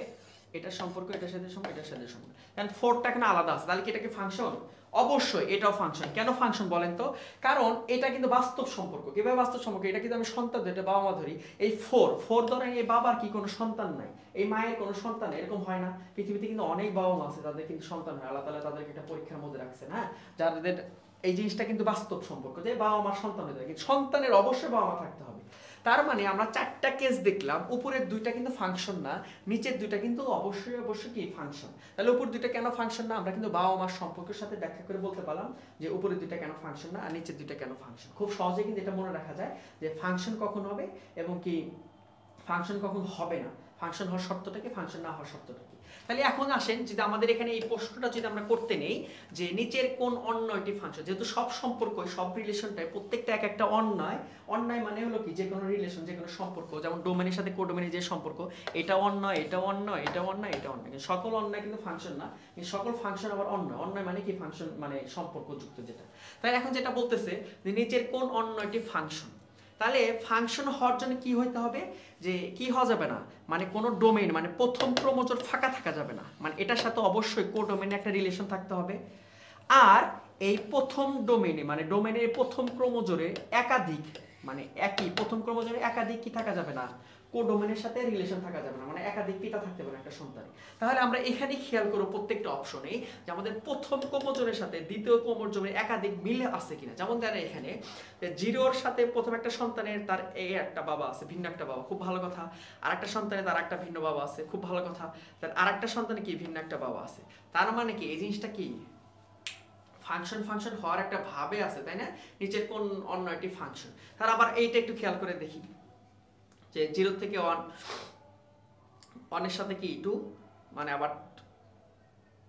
এটার সম্পর্ক, এটার সাথে সম্পর্ক, এটার সাথে সম্পর্ক, কারণ 4টা এখানে আলাদা আছে, তাহলে কি এটা কি ফাংশন? অবশ্যই এটাও ফাংশন। কেন ফাংশন বলেন তো? কারণ এটা কিন্তু বাস্তব সম্পর্ক। কিভাবে বাস্তব সম্পর্ক? এটা কিন্তু আমি সন্তান ধরে, বাবা মা ধরি, এই 4 ধরেন এই বাবার কি কোনো সন্তান নাই, এই মায়ের কোনো সন্তান নেই, এরকম হয় না? পৃথিবীতে কিন্তু অনেক বাবা মা আছে তাদের কিন্তু সন্তান হয়, আল্লাহ তাআলা তাদেরকে একটা পরীক্ষার মধ্যে রাখছেন, হ্যাঁ, যাদের এই জিনিসটা কিন্তু বাস্তব সম্পর্ক, যে বাবা মার সন্তান হয়ে যায়, কিন্তু সন্তানের অবশ্যই বাবা মা থাকতে হবে। তার মানে আমরা 4টা কেস দেখলাম, উপরের 2টা কিন্তু ফাংশন না, নিচের 2টা কিন্তু অবশ্যই অবশ্যই কি ফাংশন। তাহলে উপর 2টা কেন ফাংশন না, আমরা কিন্তু বাবা মার সম্পর্কের সাথে ব্যাখ্যা করে বলতে পারলাম যে উপরের 2টা কেন ফাংশন না আর নিচের 2টা কেন ফাংশন। খুব সহজে কিন্তু এটা মনে রাখা যায় যে ফাংশন কখন হবে এবং কি ফাংশন কখন হবে না, ফাংশন হওয়ার শর্তটা কি, ফাংশন না হওয়ার শর্তটা কি। তাহলে এখন আসেন যদি আমাদের এখানে এই প্রশ্নটা যদি আমরা করতে নেই যে নিচের কোন অন্যটি ফাংশন, যেহেতু সব সম্পর্ক সব রিলেশনটাই প্রত্যেকটা এক একটা অন্যায়, অন্যায় মানে হলো কি যে কোনো রিলেশন যে কোনো সম্পর্ক, যেমন ডোমেনের সাথে কোডোমেনের যে সম্পর্ক, এটা অন্যায় এটা অন্যায় এটা অন্যায় এটা অন্যায়, কিন্তু সকল অন্যায় কিন্তু ফাংশন না, কিন্তু সকল ফাংশন আবার অন্যায়। অন্যায় মানে কি, ফাংশন মানে সম্পর্কযুক্ত যেটা। তাই এখন যেটা বলতেছে যে নিচের কোন অন্যটি ফাংশন, তাহলে ফাংশন হওয়ার জন্য কি হইতে হবে, যে কি হওয়া যাবে না, মানে কোনো ডোমেইন মানে প্রথম ক্রোমোজোম ফাঁকা থাকা যাবে না, মানে এটার সাথে অবশ্যই কোডোমেইনে একটা রিলেশন থাকতে হবে। আর এই প্রথম ডোমেইনে মানে ডোমেইনের প্রথম ক্রোমোজোমে একাধিক মানে একই প্রথম ক্রোমোজোমে একাধিক কি থাকা যাবে না, কোডোমেনের সাথে রিলেশন থাকা যাবে না, মানে একাধিক পিতা থাকতে পারে একটা সন্তানে। তাহলে আমরা এখানে খেয়াল করব প্রত্যেকটা অপশনে যে আমাদের প্রথম ক্রোমোজোমের সাথে দ্বিতীয় ক্রোমোজোমের একাধিক মিল আছে কিনা। যেমন দেখেন এখানে জিরোর সাথে প্রথম একটা সন্তানের তার এই একটা বাবা আছে, ভিন্ন একটা বাবা, খুব ভালো কথা। আর একটা সন্তানের তার একটা ভিন্ন বাবা আছে, খুব ভালো কথা। তার আর একটা সন্তানের কি ভিন্ন একটা বাবা আছে, তার মানে কি এই জিনিসটা কি ফাংশন ফাংশন হওয়ার একটা ভাবে আছে, তাই না? নিচের কোন অন্য একটি ফাংশন। তার আবার এইটা একটু খেয়াল করে দেখি যে 0 থেকে 1 এর সাথে কি 2, মানে আবার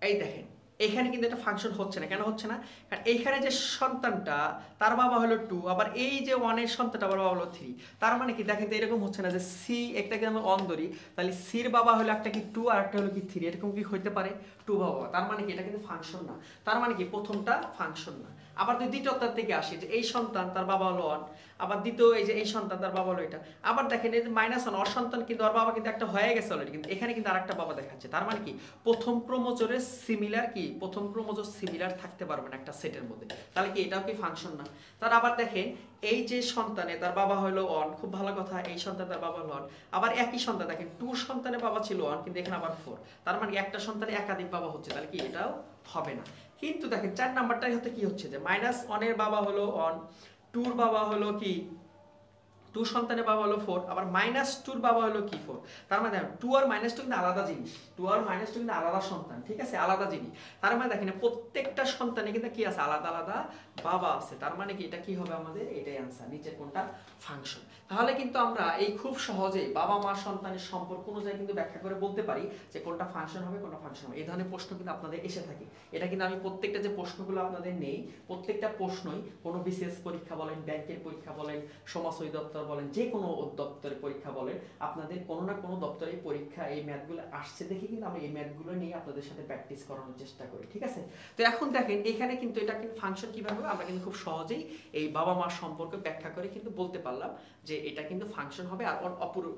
এই দেখেন এখানে কিন্তু একটা ফাংশন হচ্ছে না। কেন হচ্ছে না? কারণ এইখানে যে সন্তানটা তার বাবা হলো 2, আবার এই যে 1 এর সন্তানটা আবার বাবা হলো 3। তার মানে কি দেখেন তো এরকম হচ্ছে না যে সি একটাকে আমরা 1 ধরি, তাহলে সির বাবা হলো একটা কি 2 আর একটা হলো কি 3, এরকম কি হইতে পারে 2 বাবা। তার মানে কি এটা কিন্তু ফাংশন না, তার মানে কি প্রথমটা ফাংশন না। আবার যদি দ্বিতীয়টার দিকে আসি যে এই সন্তান তার বাবা হলো 1, আবার দ্বিতীয় এই যে এই সন্তান তার বাবা হলো এটা, আবার দেখেন এই যে -1 ওর সন্তান কিন্তু ওর বাবা কিন্তু একটা হয়ে গেছে অলরেডি, কিন্তু এখানে কিন্তু আরেকটা বাবা দেখাচ্ছে। তার মানে কি প্রথম ক্রোমোজোমে সিমিলার কি প্রথম ক্রোমোজোম সিমিলার থাকতে পারবে না একটা সেটের মধ্যে, তাহলে কি এটাও কি ফাংশন না? তার আবার দেখেন এই যে সন্তানে তার বাবা হলো 1, খুব ভালো কথা, এই সন্তান তার বাবা হলো 1, আবার একই সন্তান দেখেন 2 সন্তানের বাবা ছিল 1, কিন্তু এখানে আবার 4, তার মানে একটা সন্তানে একাধিক বাবা হচ্ছে, তাহলে কি এটাও হবে না। কিন্তু দেখেন 4 নাম্বারটাই হতে কি হচ্ছে যে -1 এর বাবা হলো 1, 2 এর বাবা হলো কি 2 সন্তানের বাবা হলো 4, আবার -2 এর বাবা হলো কি 4। তার মানে দেখেন 2 আর -2 কিন্তু আলাদা জিনিস, 2 আর -2 কিন্তু আলাদা সন্তান, ঠিক আছে, আলাদা জিনিস। তার মানে দেখেন প্রত্যেকটা সন্তানে কিন্তু কি আছে, আলাদা আলাদা বাবা আছে। তার মানে কি এটা কি হবে আমাদের, এটাই आंसर, নিচের কোনটা ফাংশন। তাহলে কিন্তু আমরা এই খুব সহজেই বাবা মা সন্তানের সম্পর্ক অনুযায়ী কিন্তু ব্যাখ্যা করে বলতে পারি যে কোনটা ফাংশন হবে কোনটা ফাংশন হবে। এই ধরনের প্রশ্ন কিন্তু আপনাদের এসে থাকে। এটা কিন্তু আমি প্রত্যেকটা যে প্রশ্নগুলো আপনাদের নেই, প্রত্যেকটা প্রশ্নই কোনো বিশেষ পরীক্ষা বলেন, ব্যাংকের পরীক্ষা বলেন, সমাজ অধিদপ্তর বলেন, যে কোনো দপ্তরের পরীক্ষা বলেন, আপনাদের কোনো না কোনো দপ্তরে পরীক্ষা এই ম্যাথগুলো আসছে দেখে কিন্তু আমরা এই ম্যাথগুলো নিয়ে আপনাদের সাথে প্র্যাকটিস করানোর চেষ্টা করি, ঠিক আছে। তো এখন দেখেন এখানে কিন্তু এটা কিন্তু ফাংশন কিভাবে, আমরা কিন্তু খুব সহজেই এই বাবা মা সম্পর্কে ব্যাখ্যা করে কিন্তু বলতে পারলাম যে এটা কিন্তু ফাংশন হবে আর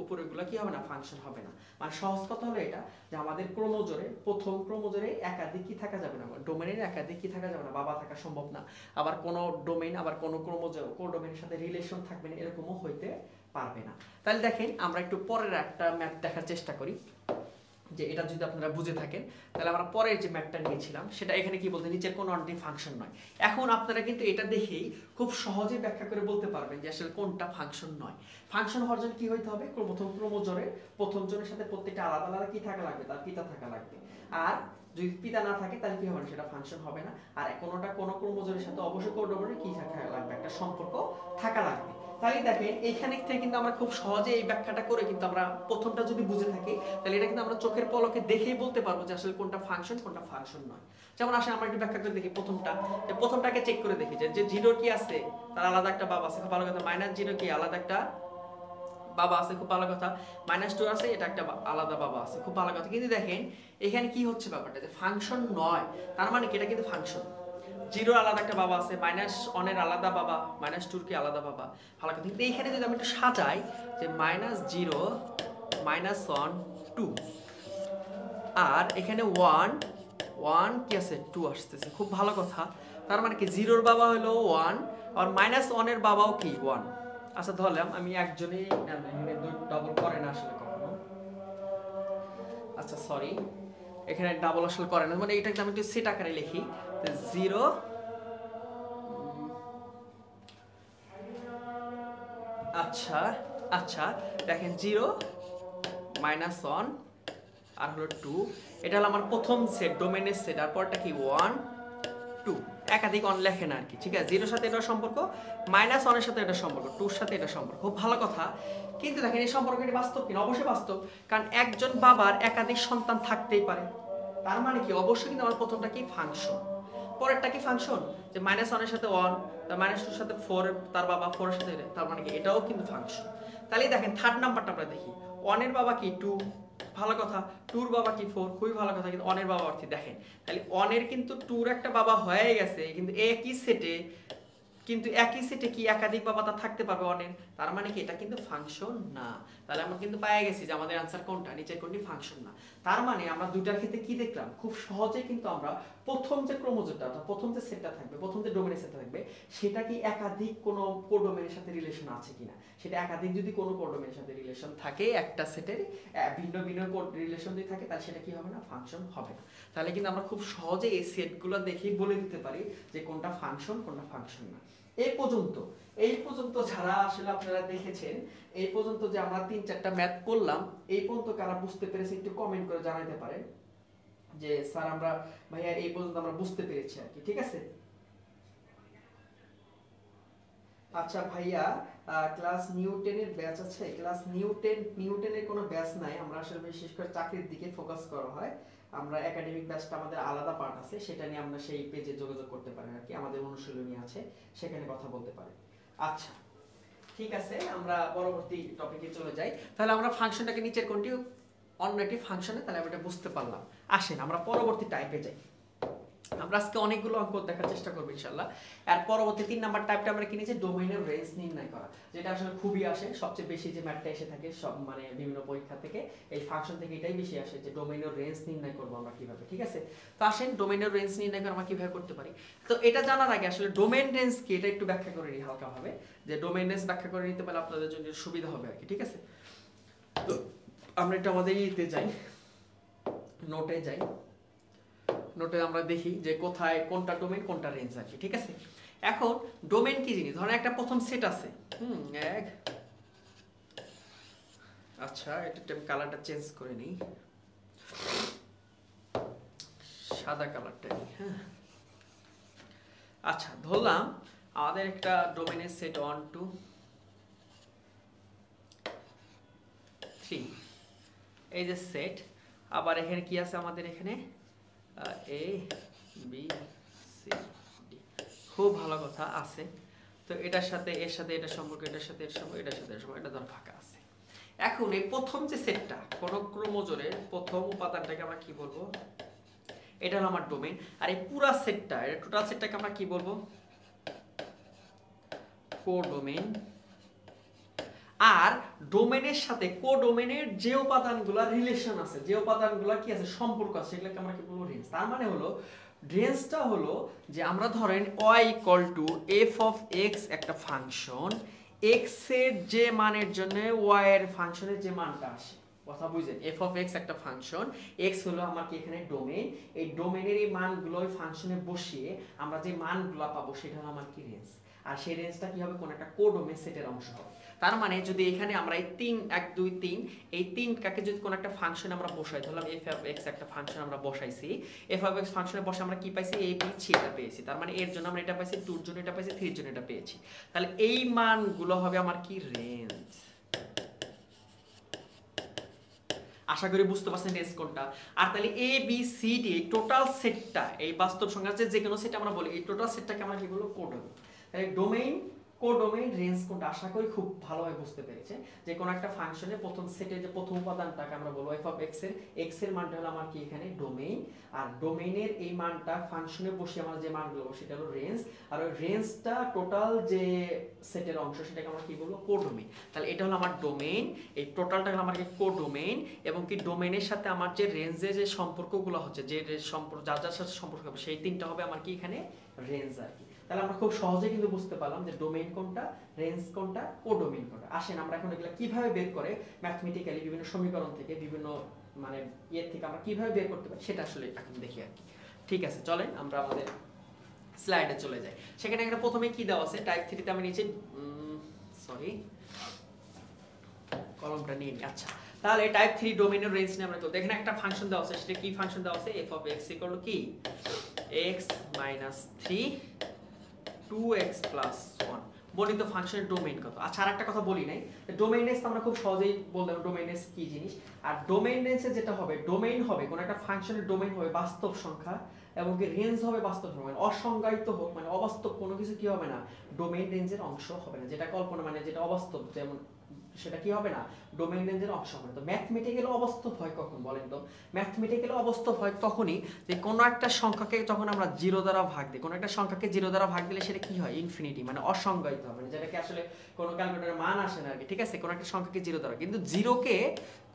উপরেগুলো কি হবে না, ফাংশন হবে না। মানে সহজ কথা হলো এটা যে আমাদের ক্রোমোজোমে প্রথম ক্রোমোজোমে একাধিক কি থাকা যাবে না, ডোমেনের একাধিক কি থাকা যাবে না, বাবা থাকা সম্ভব না। আবার কোনো ডোমেন আবার কোনো ক্রোমোজোম কোডোমেনের সাথে রিলেশন থাকবে না, এরকমও হইতে পারবে না। তাহলে দেখেন আমরা একটু পরের একটা ম্যাথ দেখার চেষ্টা করি। যে এটা যদি আপনারা বুঝে থাকেন তাহলে আমরা পরের যে ম্যাথটা নিয়েছিলাম সেটা এখানে কি বলতে নিচের কোন অনটি ফাংশন নয়। এখন আপনারা কিন্তু এটা দেখেই খুব সহজে ব্যাখ্যা করে বলতে পারবেন যে আসলে কোনটা ফাংশন নয়। ফাংশন হওয়ার জন্য কি হইতে হবে, প্রথম ক্রোমোজোমের প্রথম জনের সাথে প্রত্যেকটা আলাদা আলাদা কি থাকা লাগবে, তার পিতা থাকা লাগবে। আর যদি পিতা না থাকে তাহলে কি হবে না, সেটা ফাংশন হবে না। আর কোনোটা কোনো ক্রোমোজোমের সাথে অবশ্যই কোডোমের কি থাকা লাগবে, একটা সম্পর্ক থাকা লাগবে। তাহলে দেখেন এইখানে থেকে কিন্তু আমরা খুব সহজে এই ব্যাখ্যাটা করে কিন্তু আমরা প্রথমটা যদি বুঝে থাকি তাহলে এটা কিন্তু আমরা চোখের পলকে দেখেই বলতে পারবো যে আসলে কোনটা ফাংশন কোনটা ফাংশন নয়। যেমন আসলে আমরা একটু ব্যাখ্যা করে দেখি প্রথমটা, যে প্রথমটাকে চেক করে দেখি যে জিরো কি আছে, তার আলাদা একটা বাবা আছে, খুব ভালো কথা। মাইনাস জিরো কি, আলাদা একটা বাবা আছে, খুব ভালো কথা। মাইনাস টু আছে, এটা একটা আলাদা বাবা আছে, খুব ভালো কথা। কিন্তু দেখেন এখানে কি হচ্ছে ব্যাপারটা, যে ফাংশন নয়, তার মানে কি এটা কিন্তু ফাংশন। জিরোর আলাদা একটা বাবা আছে, মাইনাস ওয়ানের আলাদা বাবা, মাইনাস টুর কি আলাদা বাবা, ভালো কথা। কিন্তু এইখানে যদি আমি একটু সাজাই যে minus zero minus one two, আর এখানে ওয়ান ওয়ান কি আছে টু আসতেছে, খুব ভালো কথা। তার মানে কি জিরোর বাবা হলো ওয়ান, আর মাইনাস ওয়ানের বাবাও কি ওয়ান। আচ্ছা ধরলাম আমি একজনই, এখানে ডাবল করে না আসলে কখনো, আচ্ছা সরি, এখানে ডাবল আসলে করে না, মানে এটাকে আমি একটু সেট আকারে লিখি, জিরো আচ্ছা আচ্ছা দেখেন জিরো মাইনাস ওয়ান আর হলো টু, এটা হলো আমার প্রথম সেট, ডোমেনের সেট। আর পরটা কি ওয়ান টু, একাধিক অন লেখে না আর কি, ঠিক আছে। জিরোর সাথে এটা সম্পর্ক, মাইনাস ওয়ানের সাথে এটা সম্পর্ক, টুর সাথে এটা সম্পর্ক, খুব ভালো কথা। কিন্তু দেখেন এই সম্পর্কটি বাস্তব কিনা, অবশ্যই বাস্তব, কারণ একজন বাবার একাধিক সন্তান থাকতেই পারে। তার মানে কি অবশ্যই কিন্তু আমার প্রথমটা কি ফাংশন, পরেরটা কি ফাংশন, যে মাইনাস ওয়ানের সাথে ওয়ান, মাইনাস টুর সাথে ফোর, তার বাবা ফোরের সাথে, তার মানে কি এটাও কিন্তু ফাংশন। তাহলে দেখেন থার্ড নাম্বারটা আমরা দেখি, ওয়ানের বাবা কি টু, ভালো কথা, টুর বাবা কি ফোর, খুবই ভালো কথা। কিন্তু অনের বাবা অর্থে দেখেন, তাহলে অনের কিন্তু টুর একটা বাবা হয়ে গেছে, কিন্তু একই সেটে, কিন্তু একই সেটে কি একাধিক বাবা তা থাকতে পারবে অনের, তার মানে কি এটা কিন্তু ফাংশন না। তাহলে আমরা কিন্তু পেয়ে গেছি যে আমাদের आंसर কোনটা, নিচের কোনটি ফাংশন না। তার মানে আমরা দুইটার ক্ষেত্রে কি দেখলাম, খুব সহজে কিন্তু আমরা প্রথম যে ক্রোমোজোমটা, প্রথম যে সেটটা থাকবে, প্রথম যে ডোমেনের সেটটা থাকবে, সেটা কি একাধিক কোনো কোডোমেনের সাথে রিলেশন আছে কিনা, সেটা একাধিক যদি কোনো কোডোমেনের সাথে রিলেশন থাকে, একটা সেটের ভিন্ন ভিন্ন কোড রিলেশন যদি থাকে, তাহলে সেটা কি হবে না, ফাংশন হবে না। তাহলে কিন্তু আমরা খুব সহজে এই সেটগুলো দেখেই বলে দিতে পারি যে কোনটা ফাংশন কোনটা ফাংশন না। এই পর্যন্ত যারা আসলে আপনারা দেখেছেন, এই পর্যন্ত যে আমরা 3-4টা ম্যাথ করলাম, এই পর্যন্ত কারা বুঝতে পেরেছে একটু কমেন্ট করে জানাতে পারেন যে স্যার আমরা ভাইয়া এই পর্যন্ত আমরা বুঝতে পেরেছি আর কি, ঠিক আছে। আচ্ছা ভাইয়া, ক্লাস নিউটেনের ব্যাচ আছে? ক্লাস নিউটেনের কোনো ব্যাচ নাই, আমরা আসলে বিশেষ করে চাকরির দিকে ফোকাস করা হয়। আমরা একাডেমিক ব্যাচটা আমাদের আলাদা পার্ট আছে, সেটা নিয়ে আমরা সেই পেজে যোগাযোগ করতে পারেন আর কি, আমাদের অনুশীলনী আছে, সেখানে কথা বলতে পারেন। আচ্ছা ঠিক আছে, আমরা পরবর্তী টপিকে চলে যাই। তাহলে আমরা ফাংশনটাকে নিচের কোনটি অন্য একটি ফাংশনে, তাহলে আমরা এটা বুঝতে পারলাম। আসেন আমরা পরবর্তী টাইপে যাই। আমরা আজকে অনেকগুলো অঙ্ক দেখার চেষ্টা করব ইনশাআল্লাহ। আর পরবর্তী 3 নাম্বার টাইপটা আমরা কি নিয়েছি, ডোমেইনের রেঞ্জ নির্ণয় করা, যেটা আসলে খুবই আসে, সবচেয়ে বেশি যে ম্যাথটা এসে থাকে সব মানে বিভিন্ন পরীক্ষা থেকে, এই ফাংশন থেকে এটাই বেশি আসে যে ডোমেইনের রেঞ্জ নির্ণয় করব আমরা কিভাবে, ঠিক আছে। তো আসেন ডোমেইনের রেঞ্জ নির্ণয় করে আমরা কিভাবে করতে পারি। তো এটা জানার আগে আসলে ডোমেইন রেঞ্জ কি এটা একটু ব্যাখ্যা করে নিই হালকাভাবে, যে ডোমেইন রেঞ্জ ব্যাখ্যা করে নিতে পারলে আপনাদের জন্য সুবিধা হবে আর কি, ঠিক আছে। তো আমরা একটু আমাদের ইতে যাই, নোটে যাই, নোটে আমরা দেখি যে কোথায় কোনটা ডোমেইন কোনটা রেঞ্জ আছে, ঠিক আছে। এখন ডোমেইন কি জিনিস, ধরেন একটা প্রথম সেট আছে, এক, আচ্ছা এটা কালারটা চেঞ্জ করে নিই, সাদা কালারটা নিই, হ্যাঁ। আচ্ছা ধরলাম আমাদের একটা ডোমেইনের সেট 1 2 3, এই যে সেট। আবার এখানে কি আছে আমাদের, এখানে এ বি সি ডি, খুব ভালো কথা আছে। তো এটার সাথে এর সাথে এটা সম্পর্ক, এটার সাথে এর সম্পর্ক, এটার সাথে এর সম্পর্ক, এটা ধর ফাঁকা আছে। এখন এই প্রথম যে সেটটা, কোন ক্রোমোজোমের প্রথম উপাদানটাকে আমরা কি বলবো, এটা হলো আমার ডোমেইন। আর এই পুরো সেটটা, এই টোটাল সেটটাকে আমরা কি বলবো, কোডোমেইন। আর ডোমেইনের সাথে কোডোমেইনের যে উপাদানগুলো রিলেশন আছে, যে উপাদানগুলো কি আছে সম্পর্ক আছে, সেগুলোকে আমরা কি বলবো, রেঞ্জ। তার মানে হলো রেঞ্জটা হলো যে আমরা ধরেন y = f of x একটা ফাংশন, x এর যে মানের জন্য y এর ফাংশনের যে মানটা আসে, কথা বুঝেন, এফ অফ এক্স একটা ফাংশন, এক্স হলো আমার কি এখানে ডোমেইন, এই ডোমেইনের এই মানগুলো ওই ফাংশনে বসিয়ে আমরা যে মানগুলো পাবো সেটা হলো আমার কি রেঞ্জ, আর সেই রেঞ্জটা কি হবে কোন একটা কোডোমেইন সেটের অংশ হবে। তার মানে যদি এখানে আমরা এই 3 1 2 3 এই 3টাকে যদি কোন একটা ফাংশন আমরা বসাই, ধরলাম এফ অফ এক্স একটা ফাংশন আমরা বসাইছি, এফ অফ এক্স ফাংশনে বসে আমরা কি পাইছি, এ বি সি এটা পেয়েছি, তার মানে এর জন্য আমরা এটা পাইছি, 2 এর জন্য এটা পাইছি, 3 এর জন্য এটা পেয়েছি, তাহলে এই মানগুলো হবে আমার কি রেঞ্জ। আশা করি বুঝতে পারছেন রেঞ্জ কোনটা। আর তাহলে A B C D total সেটটা, এই বাস্তব সংখ্যার যে কোনো সেট আমরা বলি, এই টোটাল সেটটাকে আমরা কি বলবো, কোডোমেইন। তাহলে ডোমেইন কোডোমেইন রেঞ্জ কোনটা আশা করি খুব ভালোভাবে বুঝতে পেরেছে, যে কোন একটা ফাংশনের প্রথম সেটে যে প্রথম উপাদানটাকে আমরা বলবো এফ অফ এক্স এর মানটা হলো আমার কি এখানে ডোমেইন, আর ডোমেইনের এই মানটা ফাংশনে বসে আমরা যে মানগুলো সেটা হলো রেঞ্জ, আর ওই রেঞ্জটা টোটাল যে সেটের অংশ সেটাকে আমরা কি বলবো, কোডোমেইন। তাহলে এটা হলো আমার ডোমেইন, এই টোটালটা হলো আমার কি কোডোমেইন, এবং কি ডোমেইনের সাথে আমার যে রেঞ্জে যে সম্পর্কগুলো হচ্ছে, যে সম্পর্ক যার যার সাথে সম্পর্ক হবে সেই তিনটা হবে আমার কি এখানে রেঞ্জ আর কি। তাহলে আমরা খুব সহজে কিন্তু বুঝতে পারলাম যে ডোমেইন কোনটা, রেঞ্জ কোনটা, কোডোমেইন কোনটা। আসেন আমরা এখন এগুলা কিভাবে বের করে ম্যাথমেটিক্যালি বিভিন্ন সমীকরণ থেকে বিভিন্ন মানে ইয়ে থেকে আমরা কিভাবে বের করতে পারি সেটা আসলে এখন দেখি আর কি। ঠিক আছে, চলেন আমরা আমাদের স্লাইডে চলে যাই। সেখানে একটা প্রথমে কি দেওয়া আছে, টাইপ 3 তে আমি নিচে সরি কলমটা নিয়ে নি। আচ্ছা, তাহলে টাইপ 3 ডোমেইনের রেঞ্জ নিয়ে আমরা তো দেখেন একটা ফাংশন দেওয়া আছে, সেটা কি ফাংশন দেওয়া আছে, f of x equal to কি x - 3 2x + 1 বর্ণিত ফাংশনের ডোমেইন কত। আচ্ছা, আরেকটা কথা বলি নাই, ডোমেইন রেঞ্জ আমরা খুব সহজেই বললাম ডোমেইন রেঞ্জ কি জিনিস। আর ডোমেইন রেঞ্জে যেটা হবে, ডোমেইন হবে কোন একটা ফাংশনের ডোমেইন হবে বাস্তব সংখ্যা, এবং কি রেঞ্জ হবে বাস্তব সংখ্যা, অসংজ্ঞায়িত হোক মানে অবাস্তব কোনো কিছু কি হবে না, ডোমেইন রেঞ্জের অংশ হবে না। যেটা কল্পনা মানে যেটা অবাস্তব, যেমন সেটা কি হবে না, ডোমেইন রেঞ্জের অংশ হবে না। তো ম্যাথমেটিক্যালি অবাস্তব হয় কখন বলেন তো, ম্যাথমেটিক্যালি অবাস্তব হয় তখনই যে কোনো একটা সংখ্যাকে যখন আমরা 0 দ্বারা ভাগ দিই, কোনো একটা সংখ্যাকে 0 দ্বারা ভাগ দিলে সেটা কি হয়, ইনফিনিটি মানে অসংজ্ঞায়িত হবে, যেটাকে আসলে কোনো ক্যালকুলেটরের মান আসে না আর কি। ঠিক আছে, কোনো একটা সংখ্যাকে 0 দ্বারা, কিন্তু 0 কে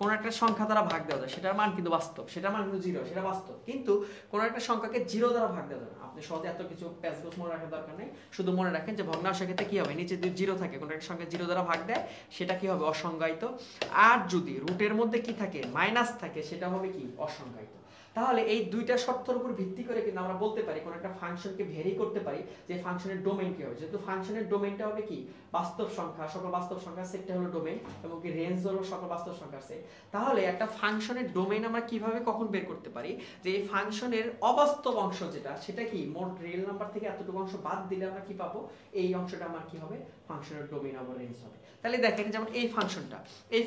কোনো একটা সংখ্যা দ্বারা ভাগ দেওয়া যায়, সেটার মান কিন্তু বাস্তব, সেটার মান কিন্তু 0, সেটা বাস্তব। কিন্তু কোনো একটা সংখ্যাকে 0 দ্বারা ভাগ দেওয়া যায় না। আপনি সহজে এত কিছু প্যাচগোছ মনে রাখার দরকার নেই, শুধু মনে রাখেন যে ভগ্নাংশের ক্ষেত্রে কি হবে, নিচে যদি 0 থাকে, কোনো একটা সংখ্যা 0 দ্বারা ভাগ দেয় সেটা কি হবে, অসংজ্ঞায়িত। আর যদি রুটের মধ্যে কি থাকে, মাইনাস থাকে, সেটা হবে কি, অসংজ্ঞায়িত। তাহলে এই দুইটা শর্তের উপর ভিত্তি করে কিন্তু আমরা বলতে পারি কোন একটা ফাংশনকে ভেরি করতে পারি যে ফাংশনের ডোমেইন কি হবে। যেহেতু ফাংশনের ডোমেইনটা হবে কি, বাস্তব সংখ্যা, সকল বাস্তব সংখ্যার সেটটা হলো ডোমেইন, এবং কি রেঞ্জ হলো সকল বাস্তব সংখ্যার সেট। তাহলে একটা ফাংশনের ডোমেইন আমরা কিভাবে কখন বের করতে পারি, যে এই ফাংশনের অবাস্তব অংশ যেটা, সেটা কি মোট রিয়েল নাম্বার থেকে এতটুকু অংশ বাদ দিলে আমরা কি পাবো, এই অংশটা আমার কি হবে, ফাংশনের ডোমেইন আবার রেঞ্জ হবে। তাহলে দেখেন যেমন এই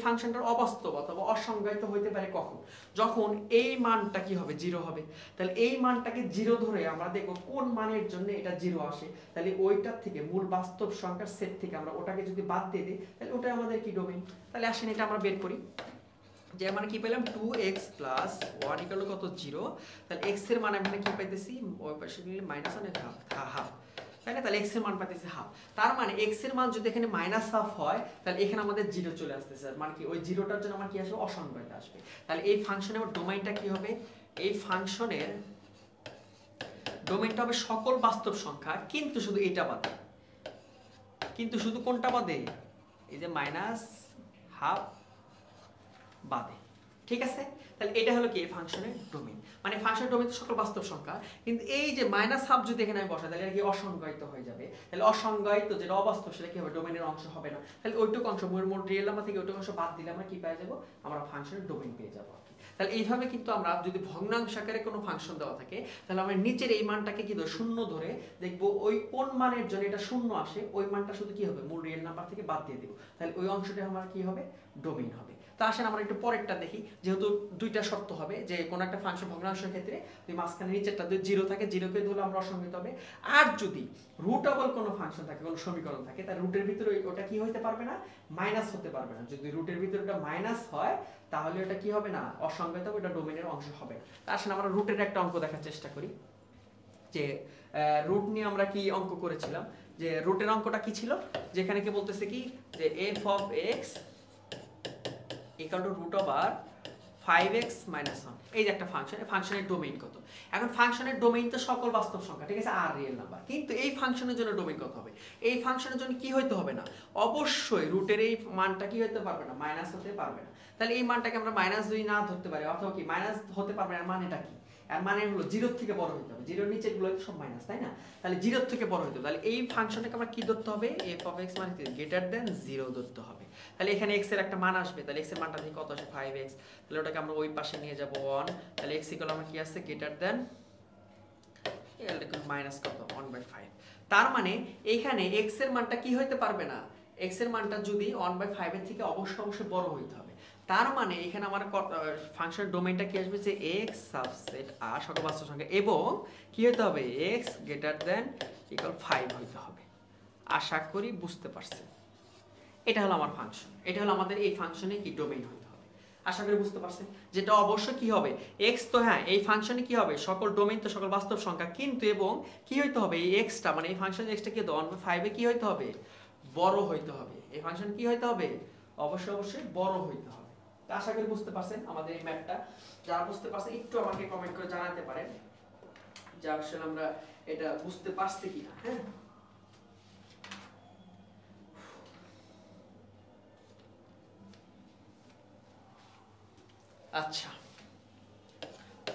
ফাংশনটার অবাস্তব অথবা অসংজ্ঞায়িত হইতে পারে কখন, যখন এই মানটা কি হবে, 0 হবে। তাহলে এই মানটাকে 0 ধরে আমরা দেখব কোন মানের জন্য এটা 0 আসে, তাহলে ওইটার থেকে মূল বাস্তব সংখ্যার সেট থেকে আমরা ওটাকে যদি বাদ দিয়ে দিই, তাহলে ওটা আমাদের কি ডোমেইন। তাহলে আসেন এটা আমরা বের করি, যে আমরা কি পেলাম 2x + 1 = কত, 0। তাহলে x এর মান আমরা কি পাইতেছি, ওই পাশে নিলে -1 হাফ, তাই না। তাহলে x এর মান পাইতেছি হাফ, তার মানে x এর মান যদি এখানে -1/2 হয়, তাহলে এখানে আমাদের 0 চলে আসতেছে, মানে কি ওই 0টার জন্য আমার কি আসবে, অসংজ্ঞায়িত আসবে। তাহলে এই ফাংশনের ডোমেইনটা কি হবে, এই ফাংশনের ডোমেইনটা হবে সকল বাস্তব সংখ্যা, কিন্তু শুধু এটা বাদে, কিন্তু শুধু কোনটা বাদে, এই যে -1/2 বাদে। ঠিক আছে, তাহলে এটা হলো কি এই ফাংশনের ডোমেইন, মানে ফাংশনের ডোমেইন সকল বাস্তব সংখ্যা, কিন্তু এই যে -1/2 যদি এখানে আমি বসাই, তাহলে এটা কি অসংজ্ঞায়িত হয়ে যাবে। তাহলে অসংজ্ঞায়িত যেটা অবাস্তব সেটা কি হবে, ডোমেইনের অংশ হবে না। তাহলে ওইটুকু অংশ মোট রিয়েল নাম্বার থেকে ওইটুকু অংশ বাদ দিলে আমরা কি পেয়ে যাব, আমরা ফাংশনের ডোমেইন পেয়ে যাব। তাহলে এইভাবে কিন্তু আমরা যদি ভগ্নাংশ আকারে কোনো ফাংশন দেওয়া থাকে, তাহলে আমরা নিচের এই মানটাকে কি ধরে, 0 ধরে দেখব ওই কোন মানের জন্য এটা 0 আসে, ওই মানটা শুধু কি হবে, মূল রিয়েল নাম্বার থেকে বাদ দিয়ে দেব, তাহলে ওই অংশটা আমার কি হবে, ডোমেইন হবে। তো আসেন আমরা একটু পরেরটা দেখি, যেহেতু দুইটা শর্ত হবে, যে কোন একটা ফাংশন ভগ্নাংশের ক্ষেত্রে যদি মাঝখানে নিচেরটা যদি 0 থাকে, 0কে ধরলে আমরা অসংজ্ঞায়িত হবে। আর যদি রুটেবল কোনো ফাংশন থাকে, কোনো সমীকরণ থাকে, তার রুটের ভিতরে ওটা কি হতে পারবে না, মাইনাস হতে পারবে না। যদি রুটের ভিতরে ওটা মাইনাস হয়, তাহলে ওটা কি হবে না, অসংজ্ঞায়িত হবে, ওটা ডোমেইনের অংশ হবে। তা আসেন আমরা রুটের একটা অঙ্ক দেখার চেষ্টা করি, যে রুট নিয়ে আমরা কি অঙ্ক করেছিলাম, যে রুটের অঙ্কটা কি ছিল, যেখানে কি বলতেছে কি, যে f of x = √5x - 1। এই যে একটা ফাংশন, ফাংশনের ডোমেইন কত। এখন ফাংশনের ডোমেইন তো সকল বাস্তব সংখ্যা, ঠিক আছে, আর রিয়েল নাম্বার। কিন্তু এই ফাংশনের জন্য ডোমেইন কত হবে? এই ফাংশনের জন্য কি হইতে হবে না, অবশ্যই রুটের এই মানটা কি হতে পারবে না, মাইনাস হতে পারবে না। তাহলে এই মানটাকে আমরা -2 না ধরতে পারি, অথবা কি মাইনাস হতে পারবে না, মানেটা কি? এর মানে হলো 0 থেকে বড় হতে হবে, 0 এর নিচে গুলো সব মাইনাস, তাই না? তাহলে 0 থেকে বড় হতে হবে। তাহলে এই ফাংশনটাকে আমরা কি ধরতে হবে, f of x মানে গ্রেটার দ্যান 0 ধরতে হবে। তাহলে এখানে x এর একটা মান আসবে, তাহলে x এর মানটা দিয়ে কত আসে 5x, তাহলে ওটাকে আমরা ওই পাশে নিয়ে যাব 1, তাহলে x ইকুয়াল আমার কি আছে গ্রেটার দ্যান মাইনাস কত 1/5। তার মানে এইখানে x এর মানটা কি হইতে পারবে না, x এর মানটা যদি 1/5 এর থেকে অবশ্যই বড় হইতে হবে। তার মানে এখানে আমার ফাংশনের ডোমেইনটা কি আসবে যে x সাবসেট r সকল বাস্তব সংখ্যা, এবং কি হতে হবে x গ্রেটার দ্যান ইকুয়াল 5 হইতে হবে। আশা করি বুঝতে পারছেন। এটা হলো আমার ফাংশন, এটা হলো আমাদের এই ফাংশনে কি ডোমেইন হইতে হবে। আশা করি বুঝতে পারছেন। যেটা অবশ্যই কি হবে x, তো হ্যাঁ এই ফাংশনে কি হবে সকল ডোমেইন তো সকল বাস্তব সংখ্যা, কিন্তু এবং কি হইতে হবে এই xটা মানে এই ফাংশনের xটা কি 1/5 এ কি হইতে হবে, বড় হইতে হবে। এই ফাংশন কি হইতে হবে, অবশ্যই বড় হইতে হবে। তো আশা করি বুঝতে পারছেন আমাদের এই ম্যাথটা। যারা বুঝতে পারছেন একটু আমাকে কমেন্ট করে জানাতে পারেন যে আসলে আমরা এটা বুঝতে পারছি কিনা। হ্যাঁ, আচ্ছা,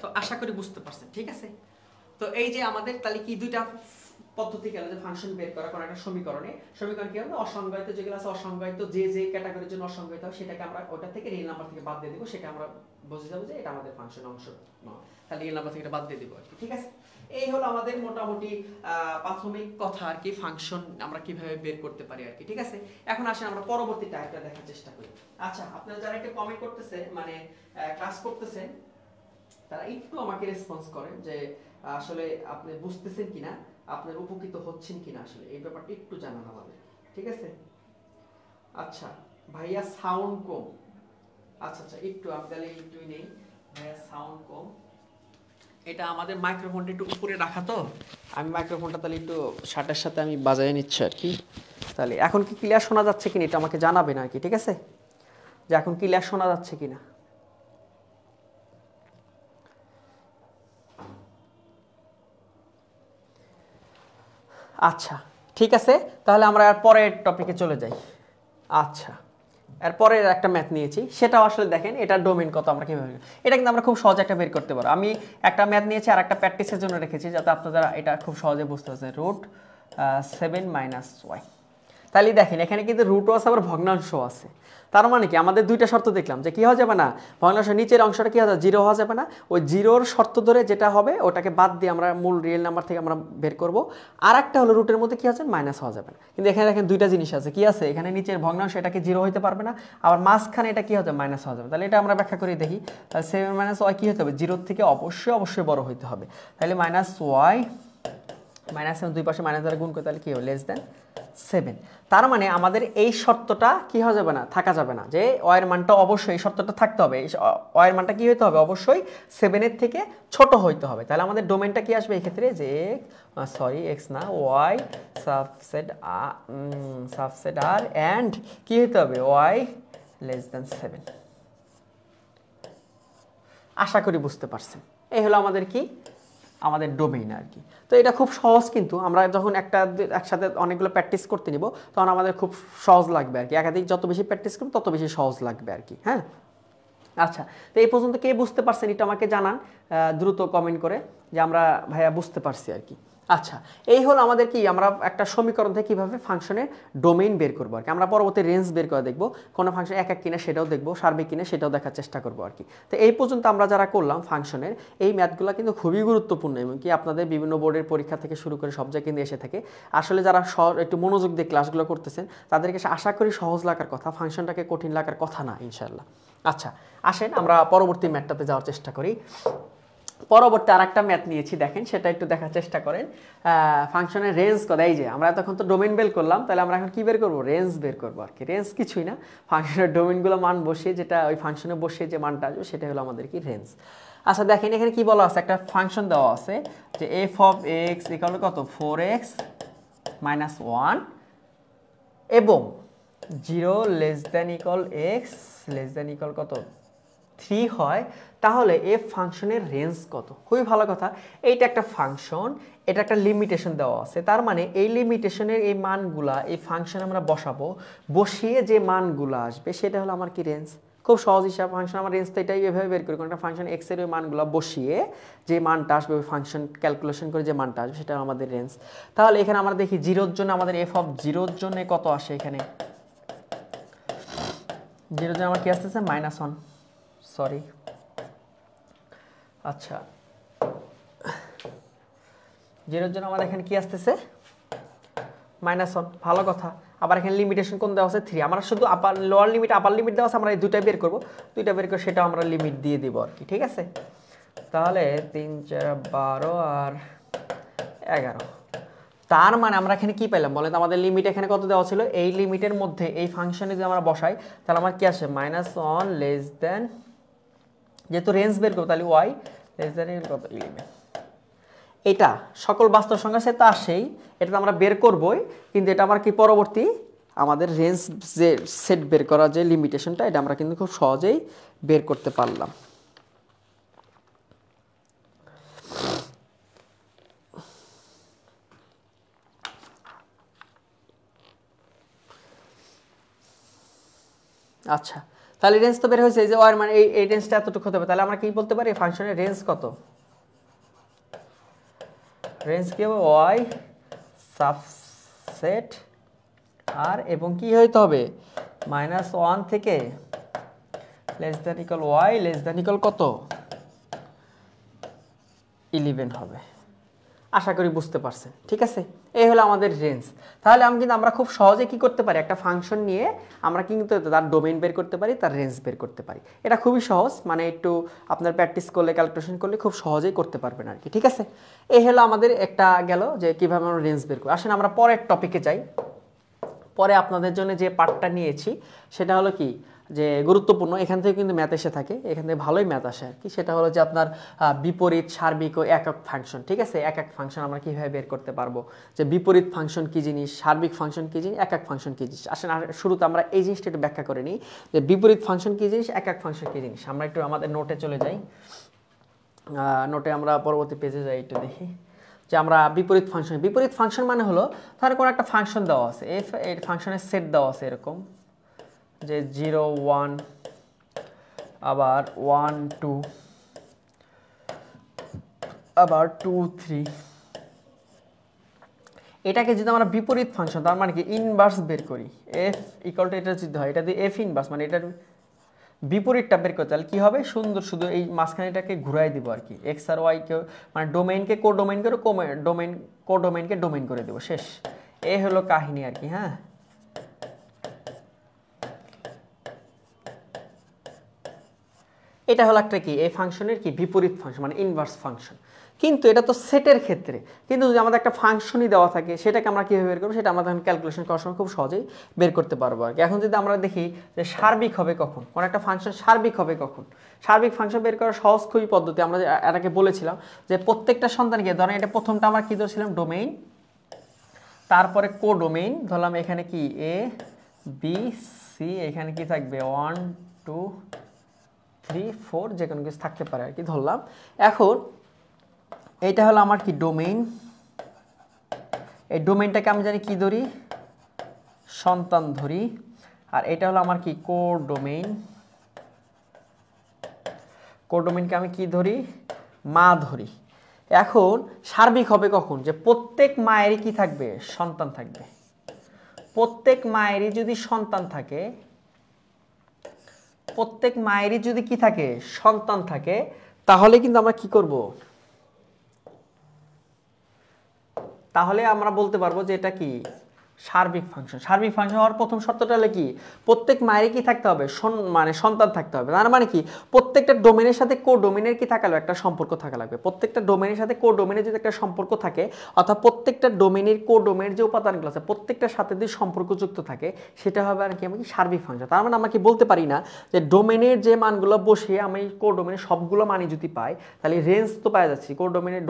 তো আশা করি বুঝতে পারছেন, ঠিক আছে। তো এই যে আমাদের তাহলে কি দুইটা পদ্ধতি গেল যে ফাংশন বের করা কোন একটা সমীকরণ কি হবে, অসংজ্ঞায়িত যেগুলো আছে, অসংজ্ঞায়িত যে ক্যাটাগরির জন্য অসংজ্ঞায়িত হয় সেটাকে আমরা ওটা থেকে রিয়েল নাম্বার থেকে বাদ দিয়ে দেব, সেটা আমরা বুঝে যাব যে এটা আমাদের ফাংশন অংশ নয়, তাহলে রিয়েল নাম্বার থেকে বাদ দিয়ে দেব আর কি, ঠিক আছে। এই হলো আমাদের মোটামুটি প্রাথমিক কথা আর কি, ফাংশন আমরা কিভাবে বের করতে পারি আর কি, ঠিক আছে। এখন আসেন আমরা পরবর্তী টাইপটা দেখার চেষ্টা করি। আচ্ছা, আপনারা যারা একটা কমেন্ট করতেছে মানে ক্লাস করতেছেন, তারা একটু আমাকে রেসপন্স করেন যে আসলে আপনি বুঝতেছেন কিনা, আপনার উপকৃত হচ্ছেন কিনা, আসলে এই ব্যাপারটা একটু জানান আমাদের, ঠিক আছে। আচ্ছা ভাইয়া সাউন্ড কম, আচ্ছা একটু আমি তাহলে একটুই নেই ভাইয়া, সাউন্ড কম। এটা আমাদের মাইক্রোফোনটা একটু উপরে রাখা, তো আমি মাইক্রোফোনটা তাহলে একটু শার্টের সাথে আমি বাজায় নিচ্ছি আর কি। তাহলে এখন কি ক্লিয়ার শোনা যাচ্ছে কিনা এটা আমাকে জানাবেন আর কি, ঠিক আছে, যে এখন ক্লিয়ার শোনা যাচ্ছে কিনা। আচ্ছা ঠিক আছে, তাহলে আমরা আর পরের টপিকে চলে যাই। আচ্ছা, এরপরে একটা ম্যাথ নিয়েছি, সেটাও আসলে দেখেন এটা ডোমেইন কত আমরা কিভাবে, এটা কিন্তু আমরা খুব সহজে একটা বের করতে পারবো। আমি একটা ম্যাথ নিয়েছি আর একটা প্র্যাকটিসের জন্য রেখেছি, যাতে আপনারা এটা খুব সহজে বুঝতে পারছেন। √7 - y, তাহলে দেখেন এখানে কিন্তু রুটও আছে আবার ভগ্নাংশ আছে। তার মানে কি আমাদের দুইটা শর্ত দেখলাম যে কি হওয়া যাবে না, ভগ্নাংশের নিচের অংশটা কি হবে, 0 হওয়া যাবে না। ওই 0-র শর্ত ধরে যেটা হবে ওটাকে বাদ দিয়ে আমরা মূল রিয়েল নাম্বার থেকে আমরা বের করব। আর একটা হলো রুটের মধ্যে কি আছে, মাইনাস হওয়া যাবে না। কিন্তু এখানে দেখেন দুইটা জিনিস আছে, কি আছে এখানে নিচের ভগ্নাংশ এটাকে 0 হইতে পারবে না, আবার মাঝখানে এটা কি হবে, মাইনাস হওয়া যাবে। তাহলে এটা আমরা ব্যাখ্যা করে দেখি। তাহলে 7 - y কি হতে হবে, 0 থেকে অবশ্যই বড় হইতে হবে। তাহলে -y -7 দুই পাশে মাইনাস দ্বারা গুণ করে, তাহলে কি হবে <7। তার মানে আমাদের এই শর্তটা কি হয়ে যাবে না, থাকা যাবে না, যে y এর মানটা অবশ্যই এই শর্তটা থাকতে হবে, y এর মানটা কি হইতে হবে, অবশ্যই 7 এর থেকে ছোট হইতে হবে। তাহলে আমাদের ডোমেইনটা কি আসবে এই ক্ষেত্রে, যে x না y সাবসেট r এন্ড কি হইতে হবে y <7। আশা করি বুঝতে পারছেন। এই হলো আমাদের কি, আমাদের ডোমেইন আর কি। তো এটা খুব সহজ, কিন্তু আমরা যখন একসাথে অনেকগুলো প্র্যাকটিস করতে নিব তখন আমাদের খুব সহজ লাগবে আর কি। একাধিক যত বেশি প্র্যাকটিস করব তত বেশি সহজ লাগবে আর কি। হ্যাঁ, আচ্ছা, তো এই পর্যন্ত কে বুঝতে পারছেন এটা আমাকে জানান দ্রুত কমেন্ট করে, যে আমরা ভাইয়া বুঝতে পারছি আর কি। আচ্ছা, এই হলো আমাদের কি, আমরা একটা সমীকরণ থেকে কীভাবে ফাংশনের ডোমেইন বের করবো আর কি। আমরা পরবর্তী রেঞ্জ বের করে দেখবো, কোনো ফাংশন এক কিনা সেটাও দেখবো, সার্বিক কিনা সেটাও দেখার চেষ্টা করবো আর কি। তো এই পর্যন্ত আমরা যারা করলাম ফাংশনের এই ম্যাথগুলো কিন্তু খুবই গুরুত্বপূর্ণ, এবং কি আপনাদের বিভিন্ন বোর্ডের পরীক্ষা থেকে শুরু করে সব জায়গায় কিন্তু এসে থাকে। আসলে যারা একটু মনোযোগ দিয়ে ক্লাসগুলো করতেছেন তাদেরকে আশা করি সহজ লাগার কথা, ফাংশনটাকে কঠিন লাগার কথা না ইনশাল্লাহ। আচ্ছা, আসেন আমরা পরবর্তী ম্যাথটাতে যাওয়ার চেষ্টা করি। পরবর্তী আরেকটা ম্যাথ নিয়েছি, দেখেন সেটা একটু দেখার চেষ্টা করেন। ফাংশনের রেঞ্জ কত, এই যে আমরা তখন তো ডোমেইন বের করলাম, তাহলে আমরা এখন কি বের করবো, রেঞ্জ বের করবো আর কি। রেঞ্জ কিছুই না, ফাংশনের ডোমেইনগুলো মান বসিয়ে যেটা ওই ফাংশনে বসিয়ে যে মানটা আসবে সেটা হলো আমাদের কি রেঞ্জ। আচ্ছা দেখেন এখানে কি বলা আছে, একটা ফাংশন দেওয়া আছে যে f of x = কত, 4x - 1 এবং 0 <= x <= কত, 3 হয় তাহলে এফ ফাংশনের রেঞ্জ কত? খুবই ভালো কথা। এইটা একটা ফাংশন, এটা একটা লিমিটেশন দেওয়া আছে, তার মানে এই লিমিটেশনের এই মানগুলা এই ফাংশনে আমরা বসাবো, বসিয়ে যে মানগুলো আসবে সেটা হলো আমার কি রেঞ্জ। খুব সহজ হিসাব, ফাংশন আমার রেঞ্জ তো এটাই এভাবে বের করি, একটা ফাংশন এক্স এর ওই মানগুলো বসিয়ে যে মানটা আসবে ওই ফাংশন ক্যালকুলেশন করে যে মানটা আসবে সেটা আমাদের রেঞ্জ। তাহলে এখানে আমরা দেখি জিরোর জন্য আমাদের এফ অফ জিরোর জন্য কত আসে, এখানে জিরোর জন্য আমার কি আসতেছে -1, সরি আচ্ছা জিরোর জন্য আমাদের এখানে কি আসতেছে -1, ভালো কথা। আবার এখানে লিমিটেশন কোন দেওয়া আছে 3, আমরা শুধু upper lower limit upper limit দেওয়া আছে, আমরা এই দুইটা বের করব, দুইটা বের করে সেটা আমরা লিমিট দিয়ে দিব আর কি, ঠিক আছে। তাহলে 3 4 12 আর 11, তার মানে আমরা এখানে কি পেলাম বলেন, আমাদের লিমিট এখানে কত দেওয়া ছিল, এই লিমিটের মধ্যে এই ফাংশনে যদি আমরা বসাই তাহলে আমার কি আসে -1 লেস দেন, যেহেতু রেঞ্জ বের করব তাহলে y লেস দেন কত 11। এটা সকল বাস্তব সংখ্যার সাথে আসেই, এটা তো আমরা বের করবই, কিন্তু এটা আমার কি পরবর্তী আমাদের রেঞ্জ যে সেট বের করা যে লিমিটেশনটা, এটা আমরা কিন্তু খুব সহজেই বের করতে পারলাম। আচ্ছা, তাহলে রেঞ্জ তো বের হয়েছে, যে ওয়ার মানে এই রেঞ্জটা এতটুকু হতে হবে, তাহলে আমরা কি বলতে পারি ফাংশনের রেঞ্জ কত, রেঞ্জ কি হবে ওয়াই সাবসেট আর, এবং কি হইতে হবে -1 থেকে less than equal y less than equal কত 11 হবে। আশা করি বুঝতে পারছেন, ঠিক আছে। এই হলো আমাদের রেঞ্জ। তাহলে আমরা খুব সহজে কি করতে পারি, একটা ফাংশন নিয়ে আমরা কিন্তু তার ডোমেইন বের করতে পারি, তার রেঞ্জ বের করতে পারি। এটা খুবই সহজ, মানে একটু আপনার প্র্যাকটিস করলে ক্যালকুলেশন করলে খুব সহজেই করতে পারবেন আর কি, ঠিক আছে। এই হলো আমাদের একটা গেল যে কিভাবে আমরা রেঞ্জ বের করি। আসেন আমরা পরের টপিকে যাই। পরে আপনাদের জন্য যে পার্টটা নিয়েছি সেটা হলো কি, যে গুরুত্বপূর্ণ, এখান থেকে কিন্তু ম্যাথ এসে থাকে, এখান থেকে ভালোই ম্যাথ আসে আর কি। সেটা হলো যে আপনার বিপরীত, সার্বিক ও একক ফাংশন, ঠিক আছে। একক ফাংশন আমরা কীভাবে বের করতে পারবো, যে বিপরীত ফাংশন কী জিনিস, সার্বিক ফাংশন কী জিনিস, একক ফাংশন কী জিনিস। আসেন শুরুতে আমরা এই জিনিসটা একটু ব্যাখ্যা করে নিই, যে বিপরীত ফাংশন কী জিনিস, একক ফাংশন কী জিনিস। আমরা একটু আমাদের নোটে চলে যাই, নোটে আমরা পরবর্তী পেজে যাই, একটু দেখি যে আমরা বিপরীত ফাংশন মানে হলো তাহলে কোনো একটা ফাংশন দেওয়া আছে, এই ফাংশনের সেট দেওয়া আছে এরকম, যে 0 1 আবার 1 2 আবার 2 3, এটাকে যদি আমরা বিপরীত ফাংশন, তার মানে কি ইনভার্স বের করি, f ইকুয়াল টু এটা যদি হয়, এটা দিয়ে f ইনভার্স মানে এটার বিপরীতটা বের করতে, তাহলে কি হবে, সুন্দর শুধু এই মাঝখানেটাকে ঘুরাই দিব আর কি, এক্স আর ওয়াই কে মানে ডোমেইনকে কোডোমেইন করে কোডোমেইনকে ডোমেইন করে দেবো, শেষ। এই হলো কাহিনী আর কি। হ্যাঁ, এটা হলো একটা কি এই ফাংশনের কি বিপরীত ফাংশন মানে ইনভার্স ফাংশন। কিন্তু এটা তো সেটের ক্ষেত্রে, কিন্তু যদি আমাদের একটা ফাংশনই দেওয়া থাকে সেটাকে আমরা কীভাবে বের করবো, সেটা আমরা তখন ক্যালকুলেশন করার সময় খুব সহজেই বের করতে পারবো আর কি। এখন যদি আমরা দেখি যে সার্বিক হবে কখন, কোনো একটা ফাংশন সার্বিক হবে কখন, সার্বিক ফাংশন বের করার সহজ খুবই পদ্ধতি, আমরা এটাকে বলেছিলাম যে প্রত্যেকটা সন্তানকে, ধরেন এটা প্রথমটা আমরা কী ধরছিলাম ডোমেইন, তারপরে কোডোমেইন ধরলাম, এখানে কি এ বি সি, এখানে কি থাকবে 1 2 3 4 যে কোনো কিছু থাকতে পারে আর কি ধরলাম। এখন এইটা হলো আমার কি ডোমেইন, এই ডোমেইনটাকে আমি জানি কি ধরি, সন্তান ধরি, আর এটা হলো আমার কি কোডোমেইন, কোডোমেইনকে আমি কি ধরি, মা ধরি। এখন সার্বিক হবে কখন, যে প্রত্যেক মায়েরই কি থাকবে, সন্তান থাকবে। প্রত্যেক মায়েরই যদি সন্তান থাকে, প্রত্যেক মায়েরই যদি কি থাকে, সন্তান থাকে, তাহলে কিন্তু আমরা কি করব, তাহলে আমরা বলতে পারবো যে এটা কি সার্বিক ফাংশন। সার্বিক ফাংশন হওয়ার প্রথম শর্তটা হলো কি, প্রত্যেক মায়েরই কি থাকতে হবে, মানে সন্তান থাকতে হবে। তার মানে কি প্রত্যেকটা ডোমেনের সাথে কোডোমেনের কি থাকা লাগবে, একটা সম্পর্ক থাকা লাগবে। প্রত্যেকটা ডোমেনের সাথে কোডোমেনের যদি একটা সম্পর্ক থাকে, অর্থাৎ প্রত্যেকটা ডোমেনের কোডোমেনের যে উপাদানগুলো আছে প্রত্যেকটার সাথে যদি সম্পর্কযুক্ত থাকে, সেটা হবে আর কি আমি সার্বিক ফাংশন। তার মানে আমরা কি বলতে পারি না যে ডোমেনের যে মানগুলো বসিয়ে আমি কোডোমেনের সবগুলো মানই যদি পাই, তাহলে রেঞ্জ তো পাওয়া যাচ্ছে।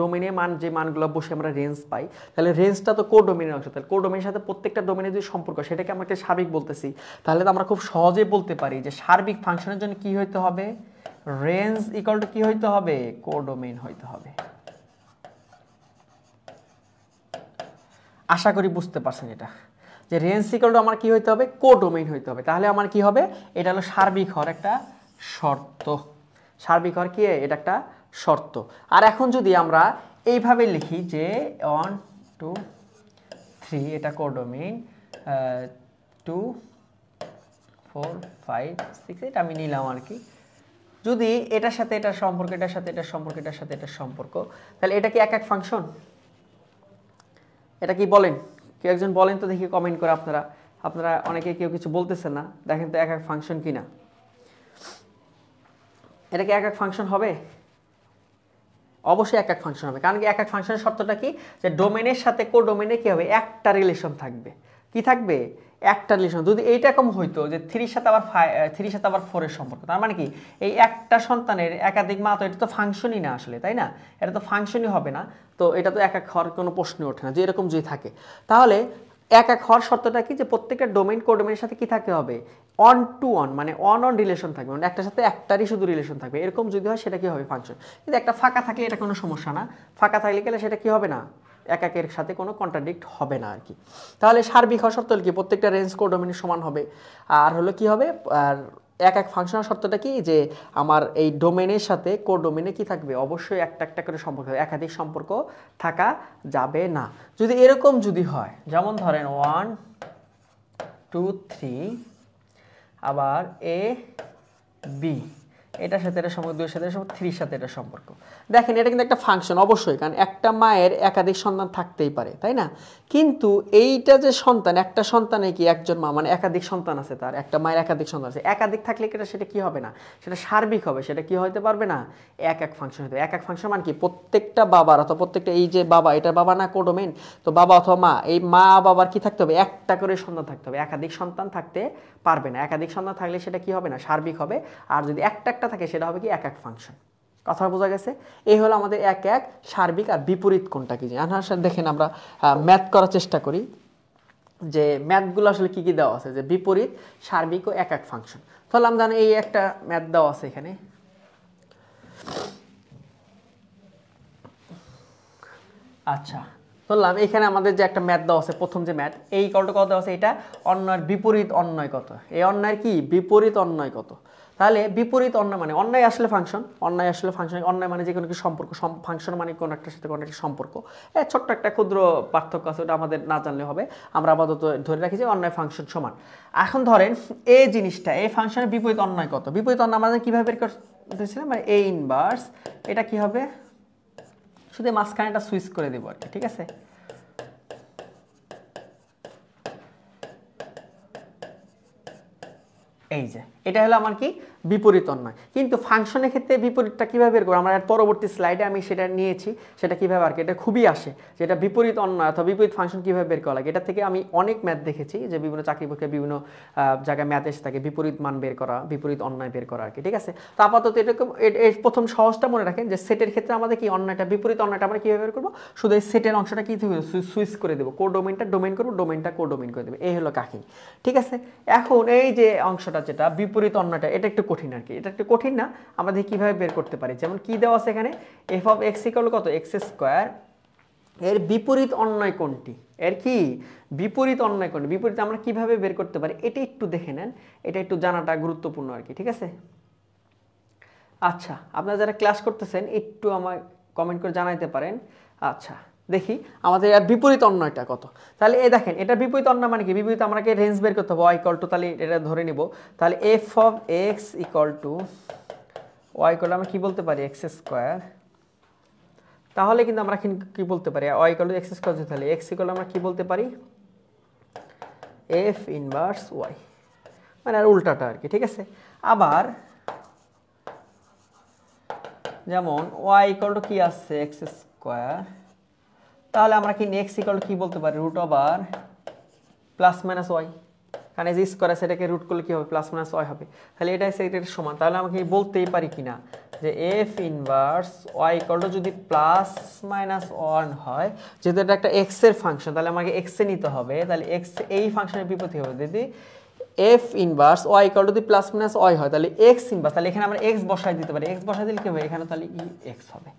ডোমেনের মান যে মানগুলো বসে আমরা রেঞ্জ পাই, তাহলে রেঞ্জটা তো কোডোমেনের অংশ। তাহলে কোডোমেনের সাথে প্রত্যেকটা ডোমেনের যে সম্পর্ক, সেটাকে আমরা সার্বিক বলতেছি। তাহলে তো আমরা খুব সহজেই বলতে পারি যে সার্বিক ফাংশনের জন্য কি হইতে হবে, রেঞ্জ ইকুয়াল টু কি হইতে হবে, কোডোমেইন হইতে হবে। আশা করি বুঝতে পারছেন এটা, যে রেঞ্জ ইকুয়াল টু আমার কি হইতে হবে, কোডোমেইন হইতে হবে। তাহলে আমার কি হবে, এটা হলো সার্বিক হর একটা শর্ত। সার্বিক হর কি, এটা একটা শর্ত। আর এখন যদি আমরা এইভাবে লিখি যে 1 2 3 এটা কোডোমেইন, 2 4 5 6 এটা আমি নিলাম আর কি। যদি এটার সাথে এটার সম্পর্ক, এটার সাথে এটার সম্পর্ক, এটার সাথে এটার সম্পর্ক, তাহলে এটা কি এক এক ফাংশন? এটা কি বলেন, কেউ একজন বলেন তো দেখি কমেন্ট করে। আপনারা অনেকে কেউ কিছু বলতেছেন না, দেখেন তো এক এক ফাংশন কিনা। এটা কি এক এক ফাংশন হবে? অবশ্যই এক এক ফাংশন হবে, কারণ কি এক এক ফাংশনের শর্তটা কি, যে ডোমেনের সাথে কোডোমেনে কি হবে, একটা রিলেশন থাকবে। কি থাকবে, একটা রিলেশন। যদি এইটা কম হইতো যে 3 সাথে আবার 3 সাথে আবার 4 এর সম্পর্ক, তার মানে কি এই একটা সন্তানের একাধিক মা, তো এটা তো ফাংশনই না আসলে, তাই না? এটা তো ফাংশনই হবে না, তো এটা তো এক এক হওয়ার কোনো প্রশ্ন ওঠে না। যে এরকম যদি থাকে, তাহলে এক এক হওয়ার শর্তটা কি, যে প্রত্যেকটা ডোমেইন কোডোমেইনের সাথে কি থাকতে হবে, অন টু অন, মানে অন অন রিলেশন থাকবে, মানে একটার সাথে একটারই শুধু রিলেশন থাকবে। এরকম যদি হয় সেটা কি হবে, ফাংশন। কিন্তু একটা ফাঁকা থাকলে এটা কোনো সমস্যা না, ফাঁকা থাকলে গেলে সেটা কি হবে না, এক একের সাথে কোনো কন্ট্রাডিক্ট হবে না আর কি। তাহলে সার্বিক হওয়ার শর্ত হলো কি, প্রত্যেকটা রেঞ্জ কোডোমেইনের সমান হবে। আর হলো কি হবে, আর এক এক ফাংশনের শর্তটা কি, যে আমার এই ডোমেনের সাথে কোডোমেনে কি থাকবে, অবশ্যই একটা একটা করে সম্পর্ক, একাধিক সম্পর্ক থাকা যাবে না। যদি এরকম যদি হয়, যেমন ধরেন 1 2 3 আবার এ বি, এটার সাথে এটা সম্পর্ক, 2 এর সাথে সম্পর্ক, 3 এর সাথে এটা সম্পর্ক। দেখেন এটা কিন্তু একটা ফাংশন অবশ্যই, কারণ একটা মায়ের একাধিক সন্তান থাকতেই পারে, তাই না? কিন্তু এইটা যে সন্তান, একটা সন্তানে কি একজন মা, মানে একাধিক সন্তান আছে, তার একটা মায়ের একাধিক সন্তান আছে, একাধিক থাকলে কি সেটা কি হবে না, সেটা সার্বিক হবে, সেটা কি হতে পারবে না, এক এক ফাংশন হতে। এক এক ফাংশন মানে কি, প্রত্যেকটা বাবার অথবা প্রত্যেকটা, এই যে বাবা, এটা বাবা না কোডোমেইন, তো বাবা অথবা মা, এই মা বাবার কি থাকতে হবে, একটা করে সন্তান থাকতে হবে, একাধিক সন্তান থাকতে পারবে না। একাধিক সন্তান থাকলে সেটা কি হবে না, সার্বিক হবে। আর যদি একটা একটা থাকে সেটা হবে কি, এক এক ফাংশন। কথা বোঝা গেছে? এই হলো আমাদের এক এক, সার্বিক আর বিপরীত কোনটা কি। দেখেন আমরা ম্যাথ করার চেষ্টা করি, যে ম্যাথগুলো আসলে কি কি দেওয়া আছে, যে বিপরীত, সার্বিক ও এক এক ফাংশন। তাহলে আমরা জানি এই একটা ম্যাথ দেওয়া আছে এখানে। আচ্ছা, ধরলাম এখানে আমাদের যে একটা ম্যাথ দেওয়া আছে, প্রথম যে ম্যাথ, এই কলটা কত দেওয়া আছে, এটা অন্যয়ের বিপরীত অন্যয় কত, এই অন্যয়ের কি বিপরীত অন্যয় কত। তাহলে বিপরীত অন্যয় মানে, অন্যয় আসলে ফাংশন, অন্যয় আসলে ফাংশন, অন্যয় মানে যে কোনো কি সম্পর্ক, ফাংশন মানে কোনো একটার সাথে কোনো একটা সম্পর্ক। ছোট্ট একটা ক্ষুদ্র পার্থক্য আছে, ওটা আমাদের না জানলে হবে, আমরা আপাতত ধরে রাখি যে অন্যয় ফাংশন সমান। এখন ধরেন এই জিনিসটা, এই ফাংশনের বিপরীত অন্যয় কত, বিপরীত অন্যয় আমাদের কীভাবে বের করতেছিলাম, মানে এ ইনভার্স, এটা কি হবে, শুধু মাঝখানে এটা সুইচ করে দেবো আর কি, ঠিক আছে? এই যে এটা হলো আমার কি, বিপরীত অন্যয়। কিন্তু ফাংশনের ক্ষেত্রে বিপরীতটা কীভাবে বের করবো, আমরা পরবর্তী স্লাইডে আমি সেটা নিয়েছি, সেটা কীভাবে আর কি, এটা খুবই আসে, যেটা বিপরীত অন্যয় অথবা বিপরীত ফাংশন কীভাবে বের করা লাগে। এটা থেকে আমি অনেক ম্যাথ দেখেছি, যে বিভিন্ন চাকরি পরীক্ষায় বিভিন্ন জায়গায় ম্যাথ এসে থাকে, বিপরীত মান বের করা, বিপরীত অন্যয় বের করা আর কি, ঠিক আছে? তো আপাতত এরকম প্রথম সহজটা মনে রাখেন, যে সেটের ক্ষেত্রে আমাদের কি অন্যয়টা, বিপরীত অন্যয়টা আমরা কীভাবে বের করবো, শুধু এই সেটের অংশটা কী সুইচ করে দেবো, কোডোমেইনটা ডোমেইন করবো, ডোমেইনটা কোডোমেইন করে দেবো, এই হলো কাহিনী, ঠিক আছে? এখন এই যে অংশটা যেটা বিপরীত অন্যটা, এটা একটু কঠিন আর কি, এটা একটু কঠিন না, আমাদের কিভাবে বের করতে পারি। যেমন কি দেওয়া আছে এখানে, এফ অফ এক্স ইকুয়াল কত, এক্স স্কোয়ার, এর বিপরীত অন্যয় কোনটি, এর কি বিপরীত অন্যয় কোনটি, বিপরীত আমরা কিভাবে বের করতে পারি, এটা একটু দেখে নেন, এটা একটু জানাটা গুরুত্বপূর্ণ আর কি, ঠিক আছে? আচ্ছা, আপনারা যারা ক্লাস করতেছেন একটু আমার কমেন্ট করে জানাইতে পারেন। আচ্ছা, দেখি আমাদের আর বিপরীত অন্যয়টা কত। তাহলে এই দেখেন, এটা বিপরীত অন্যয় মানে কি, বিপরীত আমাকে রেঞ্জ বের করতে হবে, ওয়াই ইকুয়াল টু, তাহলে এটা ধরে নিব, তাহলে f of x equal to y equal to আমরা কি বলতে পারি, এক্স স্কোয়ার। তাহলে কিন্তু আমরা কি বলতে পারি, y equal to x square, তাহলে এক্স ইকুয়াল আমরা কি বলতে পারি, এফ ইনভার্স ওয়াই, মানে আর উল্টাটা আর কি, ঠিক আছে? আবার যেমন ওয়াই ইকুয়াল টু কি আসছে, এক্স স্কোয়ার, তাহলে আমরা কি এক্স ইকুয়াল টু কি বলতে পারি, root over plus minus y, কারণ এই যে স্কোয়ার আছে এটাকে রুট করলে কি হবে, প্লাস মাইনাস ওয়াই হবে, তাহলে এটা এটার সমান। তাহলে আমাকে বলতেই পারি কিনা যে f inverse y equal to যদি প্লাস মাইনাস ওয়ান হয়, যেহেতু এটা একটা এক্স এর ফাংশন, তাহলে আমাকে এক্স এ নিতে হবে, তাহলে এক্স এই ফাংশনের বিপরীত হবে, যদি f inverse y equal to the plus minus y হয়, তাহলে এক্স ইনভার্স, তাহলে এখানে আমরা এক্স বসাই দিতে পারি। এক্স বসাই দিলে কি হবে, এখানে তাহলে ই এক্স হবে।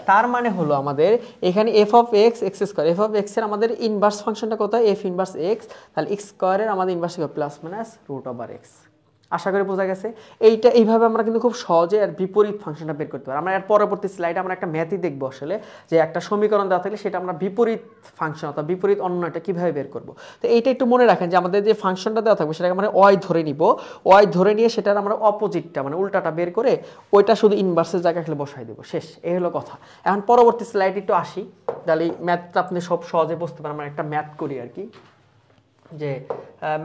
তার মানে হলো আমাদের এখানে f of x x square, f of x এর আমাদের ইনভার্স ফাংশনটা কোথায়, এফ ইনভার্স এক্স, তাহলে এক্স স্কোয়ারের আমাদের inverse plus minus root over x. আশা করি বোঝা গেছে। এইভাবে আমরা কিন্তু খুব সহজে আর বিপরীত ফাংশনটা বের করতে পারি। আমরা এর পরবর্তী স্লাইডে আমরা একটা ম্যাথই দেখবো আসলে, যে একটা সমীকরণ দেওয়া থাকলে সেটা আমরা বিপরীত ফাংশন অথবা বিপরীত অন্যটা কীভাবে বের করবো। তো এইটা একটু মনে রাখেন যে আমাদের যে ফাংশনটা দেওয়া থাকবে সেটাকে আমরা ওয়াই ধরে নিব, ওয়াই ধরে নিয়ে সেটার আমরা অপোজিটটা মানে উল্টাটা বের করে ওইটা শুধু ইনভার্সের জায়গায় খেলে বসাই দেবো, শেষ। এই হলো কথা। এখন পরবর্তী স্লাইড একটু আসি, তাহলে ম্যাথটা আপনি সব সহজে বুঝতে পারেন। আমরা একটা ম্যাথ করি আর কি, যে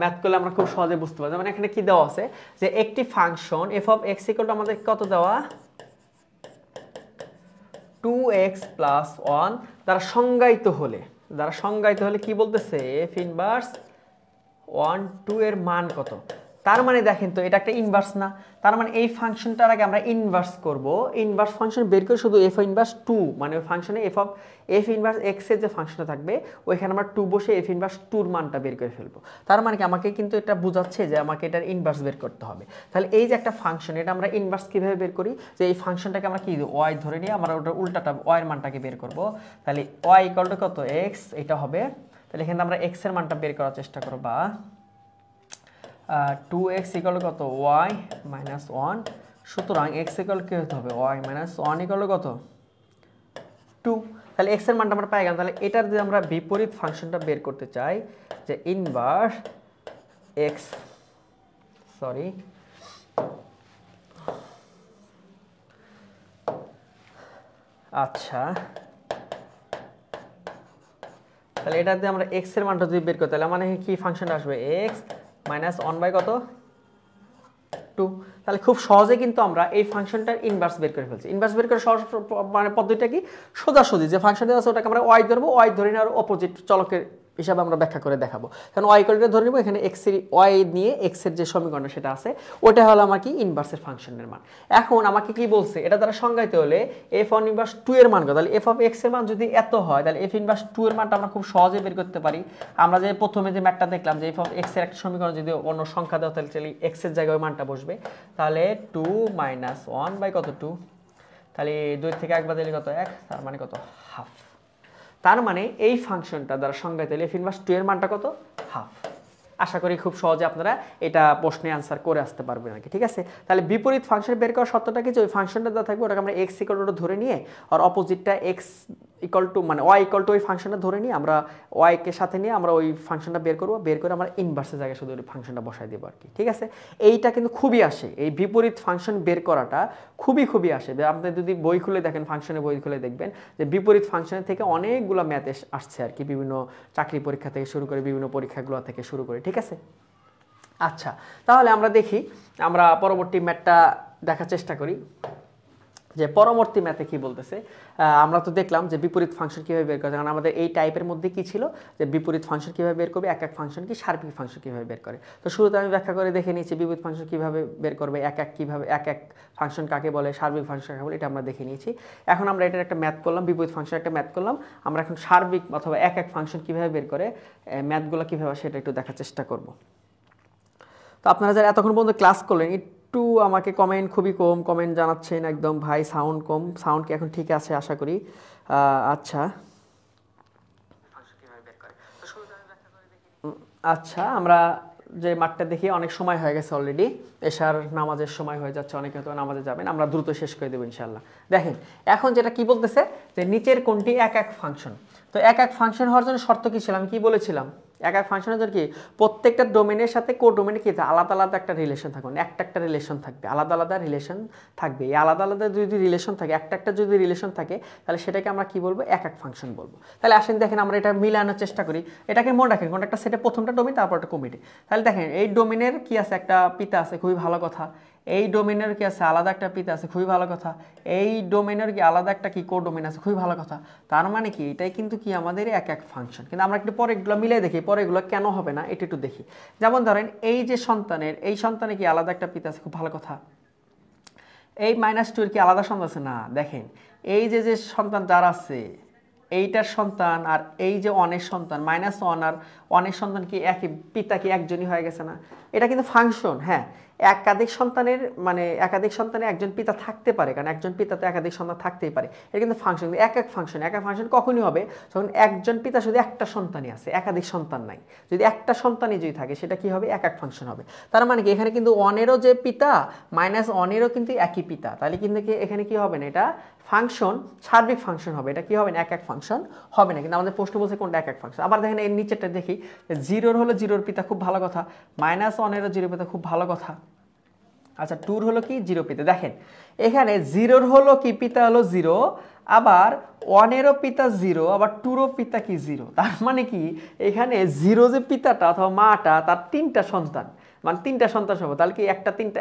ম্যাথ করলে আমরা খুব সহজে বুঝতে পারি। মানে এখানে কি দেওয়া আছে, যে একটি function F of x equal two আমাদের কত দেওয়া, 2x প্লাস 1 দ্বারা সংজ্ঞায়িত হলে কি বলতেছে, এফ ইনভার্স 1 2 এর মান কত। তার মানে দেখেন তো এটা একটা ইনভার্স না, তার মানে এই ফাংশনটার আগে আমরা ইনভার্স করব, ইনভার্স ফাংশন বের করে শুধু এফ ইনভার্স 2 মানে ওই ফাংশনে এফ ইনভার্স এক্স এর যে ফাংশনটা থাকবে ওইখানে আমরা 2 বসে এফ ইনভার্স 2 এর মানটা বের করে ফেলবো। তার মানে কি আমাকে কিন্তু এটা বোঝাচ্ছে যে আমাকে এটার ইনভার্স বের করতে হবে। তাহলে এই যে একটা ফাংশন, এটা আমরা ইনভার্স কিভাবে বের করি, যে এই ফাংশনটাকে আমরা কি ওয়াই ধরে নিয়ে আমরা ওটার উল্টাটা ওয়াই এর মানটাকে বের করব। তাহলে ওয়াই ইকুয়াল টু কত, এক্স, এটা হবে। তাহলে এখানে আমরা এক্স এর মানটা বের করার চেষ্টা করব, বা 2x ইকুয়াল কত, y মাইনাস 1। সুতরাং x ইকুয়াল কি হতে হবে, y মাইনাস 1 ইকুয়াল কত, 2। তাহলে x এর মানটা আমরা পাই গেলাম। তাহলে এটার যে আমরা বিপরীত ফাংশনটা বের করতে চাই, যে ইনভার্স x, সরি আচ্ছা, তাহলে এটা দিয়ে আমরা x এর মানটা যদি বের করি তাহলে মানে কি ফাংশনটা আসবে, x মাইনাস 1 বাই কত, 2। তাহলে খুব সহজে কিন্তু আমরা এই ফাংশনটার ইনভার্স বের করে ফেলছি। ইনভার্স বের করে সহজ মানে পদ্ধতিটা কি, সোজাসুজি যে ফাংশনটা আছে ওটাকে আমরা ওয়াই ধরবো, ওয়াই ধরে নিয়ে আর অপোজিট চলকের হিসাবে আমরা ব্যাখ্যা করে দেখাবো। কারণ ওয়াই ইকুয়ালটা ধরে নিব, এখানে এক্স এর ওয়াই নিয়ে এক্স এর যে সমীকরণ সেটা আছে ওটা হলো আমার কি ইনভার্সের ফাংশনের মান। এখন আমাকে কি বলছে, এটা দ্বারা সংজ্ঞায়িত হলে এফ অন ইনভার্স 2 এর মান কত, তাহলে এফ অফ এক্স এর মান যদি এত হয় তাহলে এফ ইনভার্স 2 এর মানটা আমরা খুব সহজে বের করতে পারি। আমরা যে প্রথমে যে ম্যাথটা দেখলাম যে এফ অফ এক্স এর একটা সমীকরণ যদি অন্য সংখ্যা দেওয়া তাহলে এক্স এর জায়গায় ওই মানটা বসবে। তাহলে 2 মাইনাস 1 বাই কত, 2। তাহলে 2 থেকে 1 বাদ দিলে কত, 1, তার মানে কত, হাফ। তার মানে এই ফাংশনটা দ্বারা সংজ্ঞায়িত হলে এফ ইনভার্স 2 এর মানটা কত, হাফ। আশা করি খুব সহজে আপনারা এটা প্রশ্নে আনসার করে আসতে পারবেন আর কি, ঠিক আছে। তাহলে বিপরীত ফাংশন বের করার সত্যটা কি, যে ওই ফাংশনটা দেওয়া থাকবে ওটাকে আমরা এক্স ইকুয়াল টু ধরে নিয়ে আর অপোজিটটা এক্স ইকুয়াল টু মানে ওয়াই ইকুয়াল টু ওই ফাংশনটা ধরে নিয়ে আমরা ওয়াইকে সাথে নিয়ে আমরা ওই ফাংশনটা বের করবো, বের করে আমরা ইনভার্সের জায়গায় শুধু ওই ফাংশনটা বসাই দেবো আর কি, ঠিক আছে। এইটা কিন্তু খুবই আসে, এই বিপরীত ফাংশন বের করাটা খুবই আসে। আপনি যদি বই খুলে দেখেন, ফাংশনের বই খুলে দেখবেন যে বিপরীত ফাংশনের থেকে অনেকগুলো ম্যাথ আসছে আর কি, বিভিন্ন চাকরি পরীক্ষা থেকে শুরু করে বিভিন্ন পরীক্ষাগুলো থেকে শুরু করে, ঠিক আছে। আচ্ছা, তাহলে আমরা দেখি, আমরা পরবর্তী ম্যাথটা দেখার চেষ্টা করি যে পরবর্তী ম্যাথে কি বলতেছে। আমরা তো দেখলাম যে বিপরীত ফাংশন কীভাবে বের করে, কারণ আমাদের এই টাইপের মধ্যে কি ছিল যে বিপরীত ফাংশন কীভাবে বের করবে, এক ফাংশন কি সার্বিক ফাংশন কীভাবে বের করে। তো শুরুতে আমি ব্যাখ্যা করে দেখে নিয়েছি বিপরীত ফাংশন কীভাবে বের করবে, কীভাবে এক ফাংশন কাকে বলে, সার্বিক ফাংশন কাকে বলে, এটা আমরা দেখে নিয়েছি। এখন আমরা এটার একটা ম্যাথ করলাম, বিপরীত ফাংশন একটা ম্যাথ করলাম। আমরা এখন সার্বিক অথবা এক ফাংশন কীভাবে বের করে, ম্যাথগুলো কীভাবে সেটা একটু দেখার চেষ্টা করব। তো আপনারা যারা এতক্ষণ পর্যন্ত ক্লাস করলেন, একটু আমাকে কমেন্ট, খুবই কম কমেন্ট জানাচ্ছেন একদম, ভাই সাউন্ড কম, সাউন্ড কি এখন ঠিক আছে আশা করি। আচ্ছা আচ্ছা, আমরা যে মাঠটা দেখি অনেক সময় হয়ে গেছে অলরেডি, এশার নামাজের সময় হয়ে যাচ্ছে, অনেকে হয়তো নামাজে যাবেন, আমরা দ্রুত শেষ করে দেবো ইনশাল্লাহ। দেখেন এখন যেটা কি বলতেছে যে নিচের কোনটি এক ফাংশন। তো এক ফাংশন হওয়ার জন্য শর্ত কি ছিল, আমি কি বলেছিলাম, এক ফাংশনের জন্য কি প্রত্যেকটা ডোমেনের সাথে কো ডোমেনে কি আলাদা আলাদা একটা রিলেশন থাকবে, একটা রিলেশন থাকবে, আলাদা আলাদা রিলেশন থাকবে। এই আলাদা আলাদা যদি রিলেশন থাকে, একটা যদি রিলেশন থাকে তাহলে সেটাকে আমরা কি বলবো, এক ফাংশন বলবো। তাহলে আসেন দেখেন আমরা এটা মিলানোর চেষ্টা করি। এটাকে মনে রাখেন কোন একটা সেটে প্রথমটা ডোমেন, তারপর একটা কমিটি। তাহলে দেখেন এই ডোমেনের কি আছে, একটা পিতা আছে, খুবই ভালো কথা। এই ডোমেনের কি আছে, আলাদা একটা পিতা আছে, খুবই ভালো কথা। এই ডোমেনের কি আলাদা একটা কি কো ডোমেন আছে, খুবই ভালো কথা। তার মানে কি এটাই কিন্তু কি আমাদের এক ফাংশন। কিন্তু আমরা একটু পরে এগুলো মিলাই দেখি, পরে এগুলো কেন হবে না এটা একটু দেখি। যেমন ধরেন এই যে এই সন্তানে কি আলাদা একটা পিতা আছে, খুব ভালো কথা। এই -2 এর কি আলাদা সন্তান আছে না, দেখেন এই যে সন্তান যার আছে এইটার সন্তান আর এই যে অনের সন্তান -1 আর অনের সন্তান কি একই, পিতা কি একজনই হয়ে গেছে না? এটা কিন্তু ফাংশন। হ্যাঁ, একাধিক সন্তানের মানে একাধিক সন্তানে একজন পিতা থাকতে পারে, কারণ একজন পিতাতে একাধিক সন্তান থাকতেই পারে। এটা কিন্তু ফাংশন। এক ফাংশন কখনই হবে যখন একজন পিতা শুধু একটা সন্তানই আছে, একাধিক সন্তান নাই। যদি একটা সন্তানই যদি থাকে সেটা কি হবে? এক ফাংশন হবে। তার মানে কি এখানে কিন্তু অনেরও যে পিতা -1এরও কিন্তু একই পিতা, তাহলে কিন্তু এখানে কি হবে না? এটা ফাংশন, সার্বিক ফাংশন হবে। এটা কি হবে না? এক ফাংশন হবে না। কিন্তু আমাদের প্রশ্ন বলছে কোনটা এক ফাংশন। আবার দেখেন এর নিচেরটা দেখি, 0 হলো 0 পিতা, খুব ভালো কথা। -1এরও 0 পিতা, খুব ভালো কথা। আচ্ছা, 2 হলো কি 0 পিতা। দেখেন এখানে 0 হলো কি পিতা হলো 0, আবার 1এরও পিতা 0, আবার 2রও পিতা কি 0। তার মানে কি এখানে 0 যে পিতাটা অথবা মাটা, তার 3টা সন্তান, মানে 3টা সন্তান হবে। তাহলে কি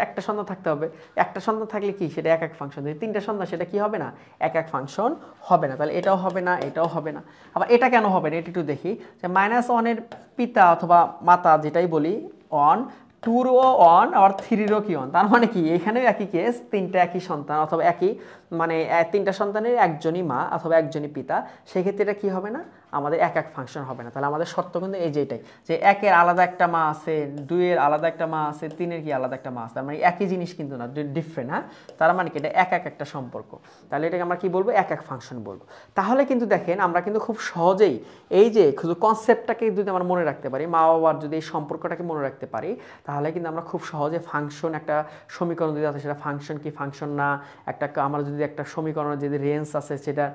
একটা সন্তান থাকতে হবে। একটা সন্তান থাকলে কি সেটা এক ফাংশন। যদি 3টা সন্তান, সেটা কি হবে না? এক ফাংশন হবে না। তাহলে এটাও হবে না, এটাও হবে না। আবার এটা কেন হবে না? এটা একটু দেখি যে -1এর পিতা অথবা মাতা যেটাই বলি 1, 2রও 1, আবার 3রও কি 1। তার মানে কি এখানেও একই কেস, 3টা একই সন্তান অথবা একই মানে 3টা সন্তানের একজনই মা অথবা একজনই পিতা। সেক্ষেত্রে এটা কি হবে না? আমাদের এক ফাংশন হবে না। তাহলে আমাদের শর্ত কিন্তু এই যেটাই, যে 1-এর আলাদা একটা মা আছে, 2-এর আলাদা একটা মা আছে, 3-এর কি আলাদা একটা মা আছে। তার মানে একই জিনিস কিন্তু না, ডিফারেন্ট। হ্যাঁ, তার মানে কি এটা একটা সম্পর্ক। তাহলে এটাকে আমরা কি বলবো? এক ফাংশন বলবো। তাহলে কিন্তু দেখেন আমরা কিন্তু খুব সহজেই এই যে শুধু কনসেপ্টটাকে যদি আমরা মনে রাখতে পারি, মা বাবার যদি এই সম্পর্কটাকে মনে রাখতে পারি, তাহলে কিন্তু আমরা খুব সহজে ফাংশন, একটা সমীকরণ যদি আছে সেটা ফাংশন কি ফাংশন না, আমরা যদি একটা সমীকরণের যদি রেঞ্জ আছে সেটা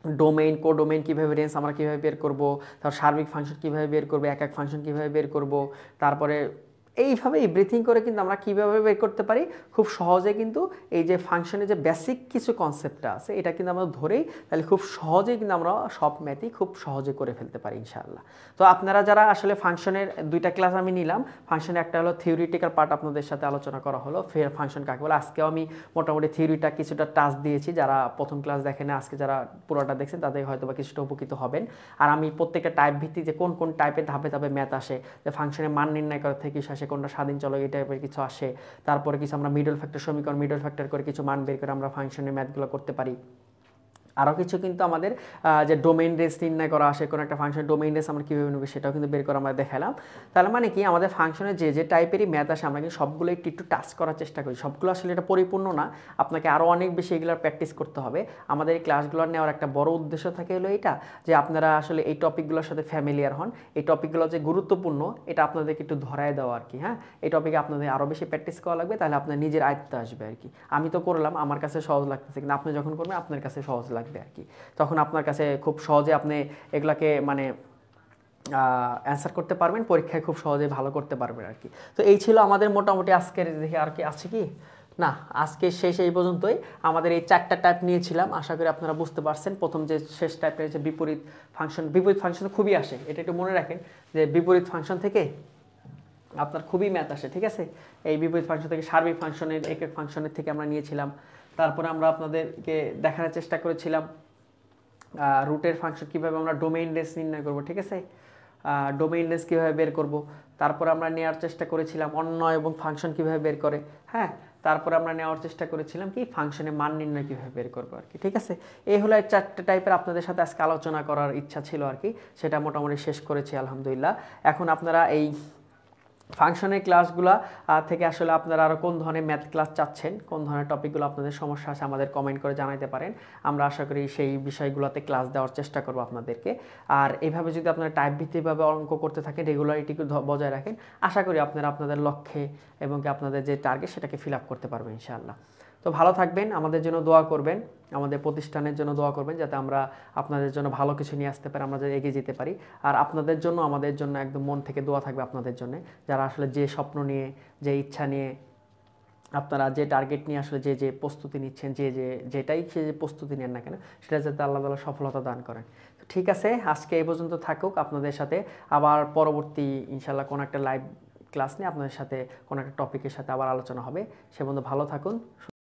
ডোমেইন, কোডোমেইন কীভাবে রেঞ্জ আমরা কীভাবে বের করব, তারপর সার্বিক ফাংশন কীভাবে বের করব, এক ফাংশন কীভাবে বের করব, তারপরে এইভাবে ব্রিথিং করে কিন্তু আমরা কীভাবে বের করতে পারি খুব সহজে। কিন্তু এই যে ফাংশনের যে বেসিক কিছু কনসেপ্টটা আছে এটা কিন্তু আমরা ধরেই তাহলে খুব সহজেই কিন্তু আমরা সব ম্যাথই খুব সহজে করে ফেলতে পারি ইনশাআল্লাহ। তো আপনারা যারা আসলে ফাংশনের 2টা ক্লাস আমি নিলাম, ফাংশনের একটা হলো থিওরিটিক্যাল পার্ট আপনাদের সাথে আলোচনা করা হলো, ফের ফাংশন কাকে বলে। আজকেও আমি মোটামুটি থিওরিটা কিছুটা টাচ দিয়েছি, যারা প্রথম ক্লাস দেখেন না, আজকে যারা পুরোটা দেখছেন তাদের হয়তো বা কিছুটা উপকৃত হবেন। আর আমি প্রত্যেকটা টাইপ ভিত্তিক যে কোন কোন টাইপের ধাপে ধাপে ম্যাথ আসে, যে ফাংশনের মান নির্ণয় করা থেকে আসে, কোনটা স্বাধীন চলক এই টাইপের কিছু আসে, তারপরে কিছু আমরা মিডল ফ্যাক্টর সমীকরণ, মিডল ফ্যাক্টর করে কিছু মান বের করে আমরা ফাংশনের ম্যাথগুলো করতে পারি। আরও কিছু কিন্তু আমাদের যে ডোমেইন রেঞ্জ নির্ণয় করা আসে, কোনো একটা ফাংশন ডোমেইন রেঞ্জ আমরা কীভাবে নেব সেটাও কিন্তু বের করে আমরা দেখালাম। তাহলে মানে কি আমাদের ফাংশনের যে টাইপেরই ম্যাথ আসে আমরা কিন্তু সবগুলো একটু টাচ করার চেষ্টা করি। সবগুলো আসলে এটা পরিপূর্ণ না, আপনাকে আরও অনেক বেশি এগুলোর প্র্যাকটিস করতে হবে। আমাদের এই ক্লাসগুলো নেওয়ার একটা বড় উদ্দেশ্য থাকে হলো এটা, যে আপনারা আসলে এই টপিকগুলোর সাথে ফ্যামিলিয়ার হন, এই টপিকগুলো যে গুরুত্বপূর্ণ এটা আপনাদেরকে একটু ধরায় দেওয়া আর কি। হ্যাঁ, এই টপিকে আপনাদের আরও বেশি প্র্যাকটিস করা লাগবে, তাহলে আপনার নিজের আয়ত্তে আসবে আর কি। আমি তো করলাম, আমার কাছে সহজ লাগতেছে, কিন্তু আপনি যখন করবেন আপনার কাছে সহজ লাগবে আর কি। তখন আপনার কাছে খুব সহজে আপনি এগুলাকে মানে অ্যান্সার করতে পারবেন, পরীক্ষায় খুব সহজে ভালো করতে পারবেন আর কি। তো এই ছিল আমাদের মোটামুটি আজকের, দেখি আর কি আছে কি না, আজকে শেষ এই পর্যন্তই। আমাদের এই 4টা টাইপ নিয়েছিলাম, আশা করি আপনারা বুঝতে পারছেন। প্রথম যে শেষ টাইপটা হচ্ছে বিপরীত ফাংশন। বিপরীত ফাংশন খুবই আসে, এটা একটু মনে রাখেন যে বিপরীত ফাংশন থেকে আপনার খুবই ম্যাথ আসে, ঠিক আছে। এই বিপরীত ফাংশন থেকে সার্বিক ফাংশনের এক ফাংশনের থেকে আমরা নিয়েছিলাম। তারপরে আমরা আপনাদেরকে দেখানোর চেষ্টা করেছিলাম রুটের ফাংশন কীভাবে আমরা ডোমেইন রেঞ্জ নির্ণয় করব, ঠিক আছে, ডোমেইন রেঞ্জ কীভাবে বের করব। তারপরে আমরা নেওয়ার চেষ্টা করেছিলাম অন্য এবং ফাংশন কীভাবে বের করে। হ্যাঁ, তারপরে আমরা নেওয়ার চেষ্টা করেছিলাম কি ফাংশনের মান নির্ণয় কীভাবে বের করবো আর কি, ঠিক আছে। এই হলো 4টে টাইপের আপনাদের সাথে আজকে আলোচনা করার ইচ্ছা ছিল আর কি, সেটা মোটামুটি শেষ করেছি আলহামদুলিল্লাহ। এখন আপনারা এই ফাংশনের ক্লাসগুলো থেকে আসলে আপনারা আরও কোন ধরনের ম্যাথ ক্লাস চাচ্ছেন, কোন ধরনের টপিকগুলো আপনাদের সমস্যা আছে আমাদের কমেন্ট করে জানাতে পারেন। আমরা আশা করি সেই বিষয়গুলোতে ক্লাস দেওয়ার চেষ্টা করব আপনাদেরকে। আর এইভাবে যদি আপনারা টাইপ ভিত্তিকভাবে অঙ্ক করতে থাকেন, রেগুলারিটিকে বজায় রাখেন, আশা করি আপনারা আপনাদের লক্ষ্যে এবং কি আপনাদের যে টার্গেট সেটাকে ফিল আপ করতে পারবেন ইনশাআল্লাহ। তো ভালো থাকবেন, আমাদের জন্য দোয়া করবেন, আমাদের প্রতিষ্ঠানের জন্য দোয়া করবেন, যাতে আমরা আপনাদের জন্য ভালো কিছু নিয়ে আসতে পারি, আমরা যাতে এগিয়ে যেতে পারি। আর আপনাদের জন্য আমাদের জন্য একদম মন থেকে দোয়া থাকবে আপনাদের জন্য, যারা আসলে যে স্বপ্ন নিয়ে, যে ইচ্ছা নিয়ে, আপনারা যে টার্গেট নিয়ে আসলে যে প্রস্তুতি নিচ্ছেন, যেটাই সে যে প্রস্তুতি নেন না কেন, সেটা যাতে আল্লাহ তাআলা সফলতা দান করেন। ঠিক আছে, আজকে এই পর্যন্ত থাকুক। আপনাদের সাথে আবার পরবর্তী ইনশাআল্লাহ কোনো একটা লাইভ ক্লাস নিয়ে আপনাদের সাথে কোনো একটা টপিকের সাথে আবার আলোচনা হবে। সে পর্যন্ত ভালো থাকুন।